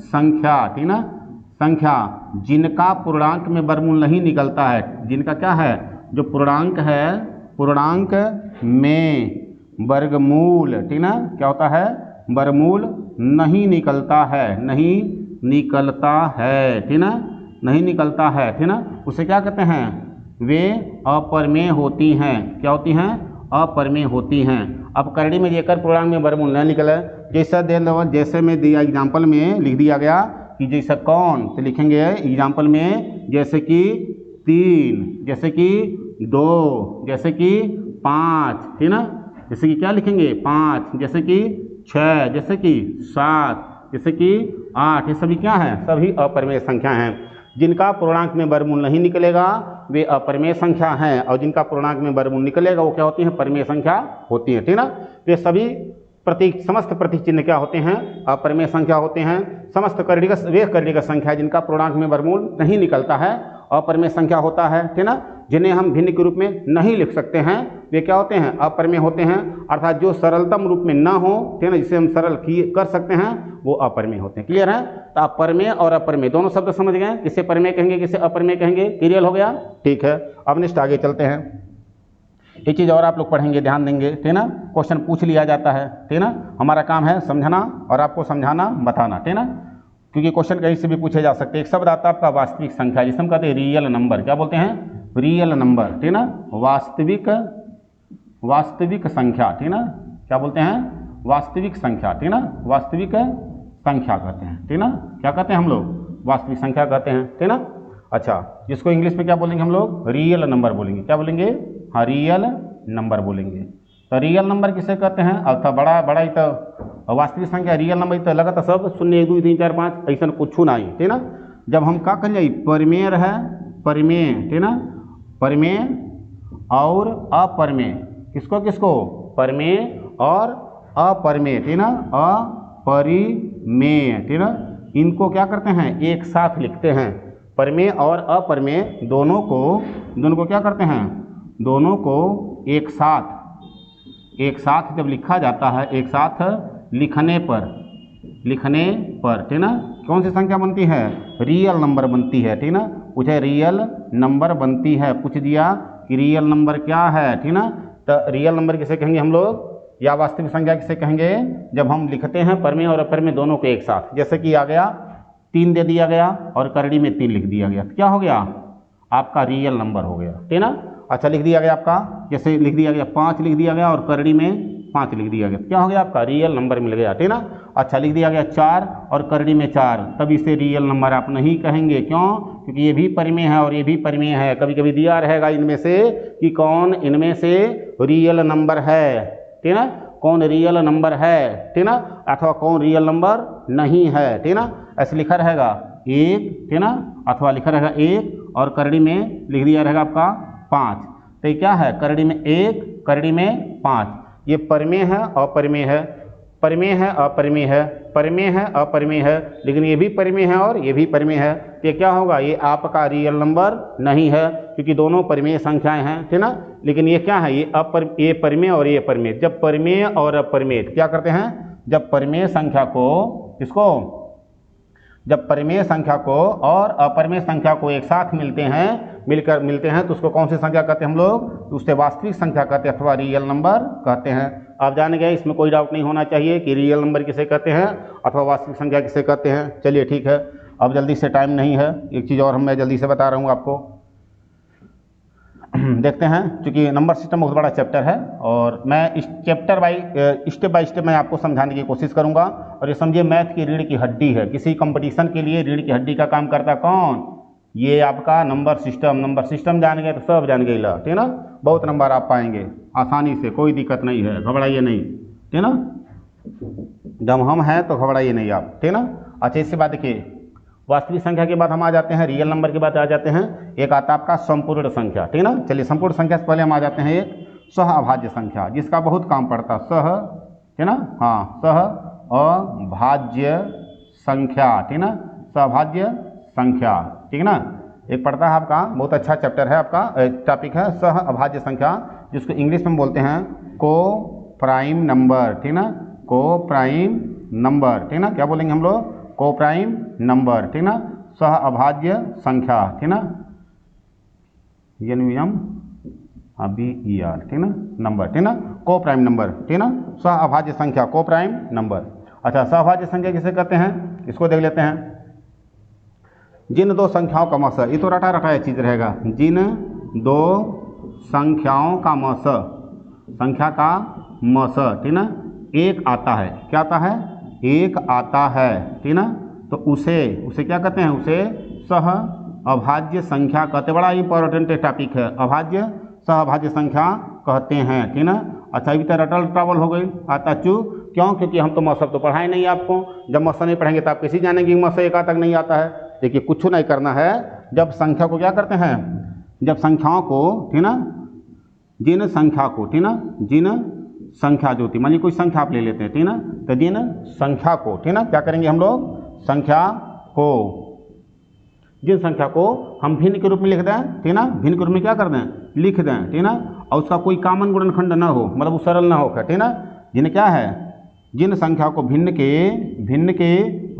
संख्या ठीक ना, संख्या जिनका पूर्णांक में वर्गमूल नहीं निकलता है। जिनका क्या है, जो पूर्णांक है, पूर्णांक में वर्गमूल ठीक ना क्या होता है, वर्गमूल नहीं निकलता है, नहीं निकलता है ठीक ना, नहीं निकलता है ठीक ना, उसे क्या कहते हैं, वे अपरिमेय होती हैं। क्या होती हैं, अपरिमेय होती हैं। अब करड़ी में जेकर पूर्णांक में वर्गमूल न निकले, जैसा दे लो, जैसे में दिया एग्जाम्पल में लिख दिया गया कि जैसा कौन, तो लिखेंगे एग्जाम्पल में जैसे कि 3, जैसे कि 2, जैसे कि 5 ठीक ना, जैसे कि क्या लिखेंगे 5, जैसे कि 6, जैसे कि 7, जैसे कि 8, ये सभी क्या हैं, सभी अपरिमेय संख्या हैं। जिनका पूर्णांक में वर्गमूल नहीं निकलेगा वे अपरिमेय संख्या हैं, और जिनका पूर्णांक में वर्गमूल निकलेगा वो क्या होती हैं, परिमेय संख्या होती हैं ठीक ना। तो ये सभी प्रतीक, समस्त प्रतीक चिन्ह क्या होते हैं? अपरिमेय संख्या होते हैं। समस्त कर्णिका वे कर्णिका संख्या जिनका पूर्णांक में वर्गमूल नहीं निकलता है अपरिमेय संख्या होता है, ठीक ना। जिन्हें हम भिन्न के रूप में नहीं लिख सकते हैं वे क्या होते हैं? अपरिमेय होते हैं। अर्थात जो सरलतम रूप में ना हो, ठीक ना, जिसे हम सरल कर सकते हैं वो अपरिमेय होते हैं। क्लियर है? तो अपरिमेय और अपरिमेय दोनों शब्द समझ गए, किसे परिमेय कहेंगे किसे अपरिमेय कहेंगे, क्लियर हो गया? ठीक है, अब नेक्स्ट आगे चलते हैं। एक चीज़ और आप लोग पढ़ेंगे, ध्यान देंगे, ठीक ना। क्वेश्चन पूछ लिया जाता है, ठीक ना। हमारा काम है समझना और आपको समझाना बताना, ठीक ना, क्योंकि क्वेश्चन कहीं से भी पूछे जा सकते हैं। एक शब्द आता है आपका वास्तविक संख्या, जिसे हम कहते हैं रियल नंबर। क्या बोलते हैं? रियल नंबर, ठीक ना। वास्तविक संख्या, ठीक ना। क्या बोलते हैं? वास्तविक संख्या, ठीक ना। वास्तविक संख्या कहते हैं, ठीक ना। क्या कहते हैं हम लोग? वास्तविक संख्या कहते हैं, ठीक ना। अच्छा, जिसको इंग्लिश में क्या बोलेंगे हम लोग? रियल नंबर बोलेंगे। क्या बोलेंगे? हाँ, रियल नंबर बोलेंगे। तो रियल नंबर किसे कहते हैं? अब था बड़ा ही तो वास्तविक संख्या रियल नंबर तो लगा था सब 0 1 2 3 4 5 ऐसा कुछ ना आई, ठीक ना। जब हम क्या कहें परिमेय है, परिमेय, ठीक ना, परिमेय और अपरिमेय, किसको किसको? परिमेय और अपरिमेय, ठीक ना, अपरिमेय, ठीक ना। इनको क्या करते हैं? एक साथ लिखते हैं। परिमेय और अपरिमेय दोनों को क्या करते हैं? दोनों को एक साथ जब लिखा जाता है, एक साथ लिखने पर, ठीक ना, कौन सी संख्या बनती है? रियल नंबर बनती है, ठीक ना। पूछे रियल नंबर बनती है, पूछ दिया कि रियल नंबर क्या है, ठीक ना। तो रियल नंबर किसे कहेंगे हम लोग, या वास्तविक संख्या किसे कहेंगे? जब हम लिखते हैं परिमेय और अपरिमेय दोनों को एक साथ। जैसे कि आ गया 3 दे दिया गया और करड़ी में 3 लिख दिया गया, तो क्या हो गया? आपका रियल नंबर हो गया, ठीक ना। अच्छा, लिख दिया गया आपका, जैसे लिख दिया गया 5 लिख दिया गया और करड़ी में 5 लिख दिया गया, क्या हो गया? आपका रियल नंबर मिल गया, ठीक ना। अच्छा, लिख दिया गया 4 और करड़ी में 4, तब इसे रियल नंबर आप नहीं कहेंगे। क्यों? क्योंकि ये भी परिमेय है और ये भी परिमेय है। कभी कभी दिया रहेगा इनमें से कि कौन इनमें से रियल नंबर है, ठीक ना, कौन रियल नंबर है, ठीक ना, अथवा कौन रियल नंबर नहीं है, ठीक ना। ऐसे लिखा रहेगा 1, ठीक ना, अथवा लिखा रहेगा 1 और करड़ी में लिख दिया रहेगा आपका 5। तो ये क्या है? करड़ी में 1, करड़ी में 5। ये परिमेय है अपरिमेय है, परिमेय है अपरिमेय है, परिमेय है अपरिमेय है, लेकिन ये भी परिमेय है और ये भी परिमेय है। तो ये क्या होगा? ये आपका रियल नंबर नहीं है, क्योंकि दोनों परिमेय संख्याएं हैं, ठीक ना। लेकिन ये क्या है? ये परिमेय और ये परिमेय। जब परिमेय और अपरिमेय क्या करते हैं? जब परिमेय संख्या को किसको? जब परिमेय संख्या को और अपरिमेय संख्या को एक साथ मिलते हैं तो उसको कौन सी संख्या कहते हैं हम लोग? तो उससे वास्तविक संख्या कहते हैं अथवा रियल नंबर कहते हैं। आप जान गए, इसमें कोई डाउट नहीं होना चाहिए कि रियल नंबर किसे कहते हैं अथवा वास्तविक संख्या किसे कहते हैं। चलिए ठीक है, अब जल्दी से, टाइम नहीं है, एक चीज़ और मैं जल्दी से बता रहा हूँ आपको। देखते हैं, क्योंकि नंबर सिस्टम बहुत बड़ा चैप्टर है और मैं इस चैप्टर स्टेप बाय स्टेप मैं आपको समझाने की कोशिश करूंगा। और ये समझिए मैथ की रीढ़ की हड्डी है। किसी कंपटीशन के लिए रीढ़ की हड्डी का काम करता कौन? ये आपका नंबर सिस्टम। नंबर सिस्टम जान गए तो सब जान गए ला, ठीक ना। बहुत नंबर आप पाएंगे आसानी से, कोई दिक्कत नहीं है, घबराइए नहीं, ठीक ना। जब हम हैं तो घबराइए नहीं आप, ठीक ना। अच्छा, इसके बाद देखिए वास्तविक संख्या के बाद हम आ जाते हैं रियल नंबर के बाद आ जाते हैं, एक आता है आपका संपूर्ण संख्या, ठीक ना। चलिए, संपूर्ण संख्या से पहले हम आ जाते हैं एक सहअभाज्य संख्या, जिसका बहुत काम पड़ता है, ठीक ना, हाँ, सहअभाज्य संख्या, ठीक ना, सहअभाज्य संख्या, ठीक ना। एक पढ़ता है आपका, बहुत अच्छा चैप्टर है आपका, टॉपिक है सहअभाज्य संख्या, जिसको इंग्लिश में बोलते हैं को प्राइम नंबर, ठीक ना, को प्राइम नंबर, ठीक ना। क्या बोलेंगे हम लोग? को प्राइम नंबर, ठीक ना, सहअभाज्य संख्या, ठीक ना, NUMBER, ठीक ना, नंबर, ठीक ना, को प्राइम नंबर, ठीक ना, सहअभाज्य संख्या, को प्राइम नंबर। अच्छा, सहअभाज्य संख्या किसे कहते हैं? इसको देख लेते हैं। जिन दो संख्याओं का मस, ये तो रटा रटाया चीज रहेगा, जिन दो संख्याओं का मस, संख्या का मस, ठीक ना, एक आता है, क्या आता है? एक आता है, ठीक ना। तो उसे क्या कहते हैं? उसे सहअभाज्य संख्या कहते हैं। बड़ा इंपॉर्टेंट टॉपिक है, अभाज्य सहअभाज्य संख्या कहते हैं, ठीक ना। अच्छा, अभी तक रटल ट्रैवल हो गई, आता चू, क्यों? क्योंकि हम तो मौसम तो पढ़ाए नहीं आपको। जब मौसम नहीं पढ़ेंगे तो आप कैसे जानेंगे कि मौसम एक तक नहीं आता है। देखिए, कुछ नहीं करना है, जब संख्या को क्या करते हैं? जब संख्याओं को, ठीक ना, जिन संख्या को, ठीक ना, जिन संख्या जो होती है, मान लीजिए कोई संख्या आप ले लेते हैं, ठीक ना, तो जिन संख्या को, ठीक ना, क्या करेंगे हम लोग, संख्या को, जिन संख्या को हम भिन्न के रूप में लिख दें, ठीक ना, भिन्न के रूप में क्या कर दें, लिख दें, ठीक ना, और उसका कोई कॉमन गुणनखंड ना हो, मतलब वो सरल ना हो, ठीक ना, जिन्हें क्या है, जिन संख्या को भिन्न के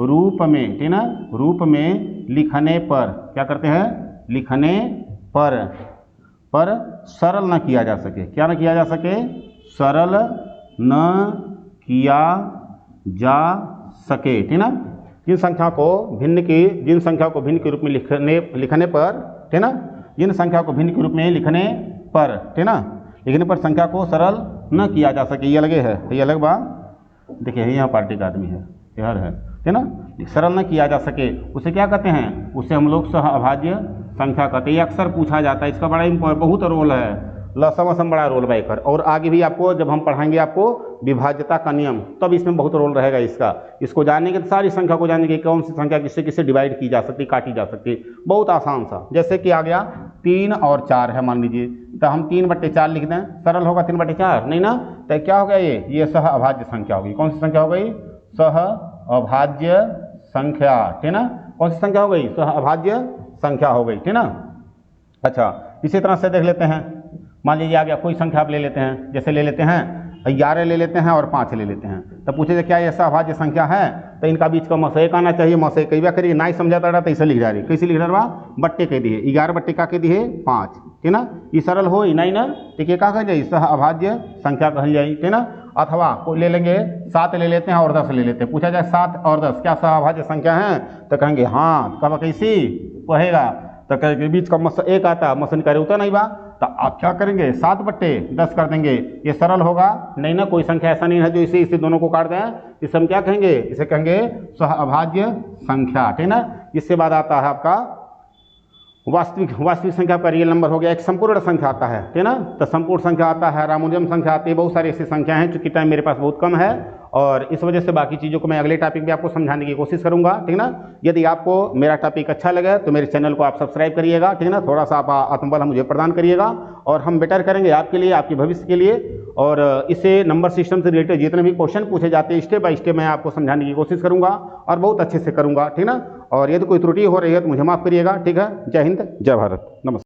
रूप में, ठीक ना, रूप में लिखने पर क्या करते हैं, लिखने पर सरल न किया जा सके, क्या न किया जा सके, सरल न किया जा सके, ठीक ना, जिन संख्या को भिन्न के रूप में लिखने पर, ठीक ना, जिन संख्या को भिन्न के रूप में लिखने पर, ठीक ना, लिखने पर संख्या को सरल न किया जा सके, ये अलगे है, ये अलग बात। देखिए यहाँ पार्टी का आदमी है, यार है, ठीक ना, सरल न किया जा सके, उसे क्या कहते हैं, उसे हम लोग सह अभाज्य संख्या कहते हैं। ये अक्सर पूछा जाता है, इसका बड़ा बहुत रोल है, लसम बड़ा रोल है, और आगे भी आपको जब हम पढ़ाएंगे आपको विभाज्यता का नियम, तब इसमें बहुत रोल रहेगा इसका। इसको जानने के, सारी संख्या को जानने के, कौन सी संख्या किससे किससे डिवाइड की जा सकती, काटी जा सकती, बहुत आसान सा। जैसे कि आ गया 3 और 4 है, मान लीजिए, तो हम 3/4 लिख दें, सरल होगा 3/4, नहीं ना, तो क्या हो गया, ये सह अभाज्य संख्या होगी। कौन सी संख्या हो गई, सह अभाज्य संख्या, ठीक ना, कौन सी संख्या हो गई, सह अभाज्य संख्या हो गई, ठीक ना। अच्छा, इसी तरह से देख लेते हैं, मान लीजिए आ गया कोई संख्या आप ले लेते हैं, जैसे ले लेते हैं 11 ले लेते हैं और 5 ले लेते हैं, तब पूछे क्या ये अभाज्य संख्या है, तो इनका बीच का मसएक आना चाहिए, मसएक कई बार करिए नहीं समझाता रहा तो इसे लिख जा रही, कैसे लिख रहा, बट्टे कह दिए, 11 बट्टे का कह दिए 5, ठीक ना, ये सरल हो नहीं ना, ठीक है, क्या कह जाए, सह अभाज्य संख्या कही जाए, ठीक ना। अथवा कोई ले लेंगे 7 ले लेते हैं और 10 ले लेते हैं, पूछा जाए 7 और 10 क्या सह अभाज्य संख्या है, तो कहेंगे हाँ, कब कैसी कहेगा, तो कहेंगे बीच का मसएक आता, मसन करे उतना नहीं बा, तो आप क्या करेंगे 7/10 कर देंगे, ये सरल होगा नहीं ना, कोई संख्या ऐसा नहीं है जो इसे दोनों को काट दें, इसे हम क्या कहेंगे, इसे कहेंगे सह अभाज्य संख्या, ठीक ना। इसके बाद आता है आपका वास्तविक संख्या का रियल नंबर हो गया, एक संपूर्ण संख्या आता है, ठीक ना, तो संपूर्ण संख्या आता है, रामानुजन संख्या आती है, बहुत सारी ऐसी संख्या हैं, चूंकि टाइम मेरे पास बहुत कम है और इस वजह से बाकी चीज़ों को मैं अगले टॉपिक में आपको समझाने की कोशिश करूंगा, ठीक ना। यदि आपको मेरा टॉपिक अच्छा लगे तो मेरे चैनल को आप सब्सक्राइब करिएगा, ठीक ना, थोड़ा सा आप आत्मबल मुझे प्रदान करिएगा और हम बेटर करेंगे आपके लिए, आपके भविष्य के लिए। और इससे नंबर सिस्टम से रिलेटेड जितने भी क्वेश्चन पूछे जाते हैं स्टेप बाय स्टेप मैं आपको समझाने की कोशिश करूंगा और बहुत अच्छे से करूंगा, ठीक ना। और यदि कोई त्रुटि हो रही है तो मुझे माफ़ करिएगा, ठीक है। जय हिंद, जय भारत, नमस्कार।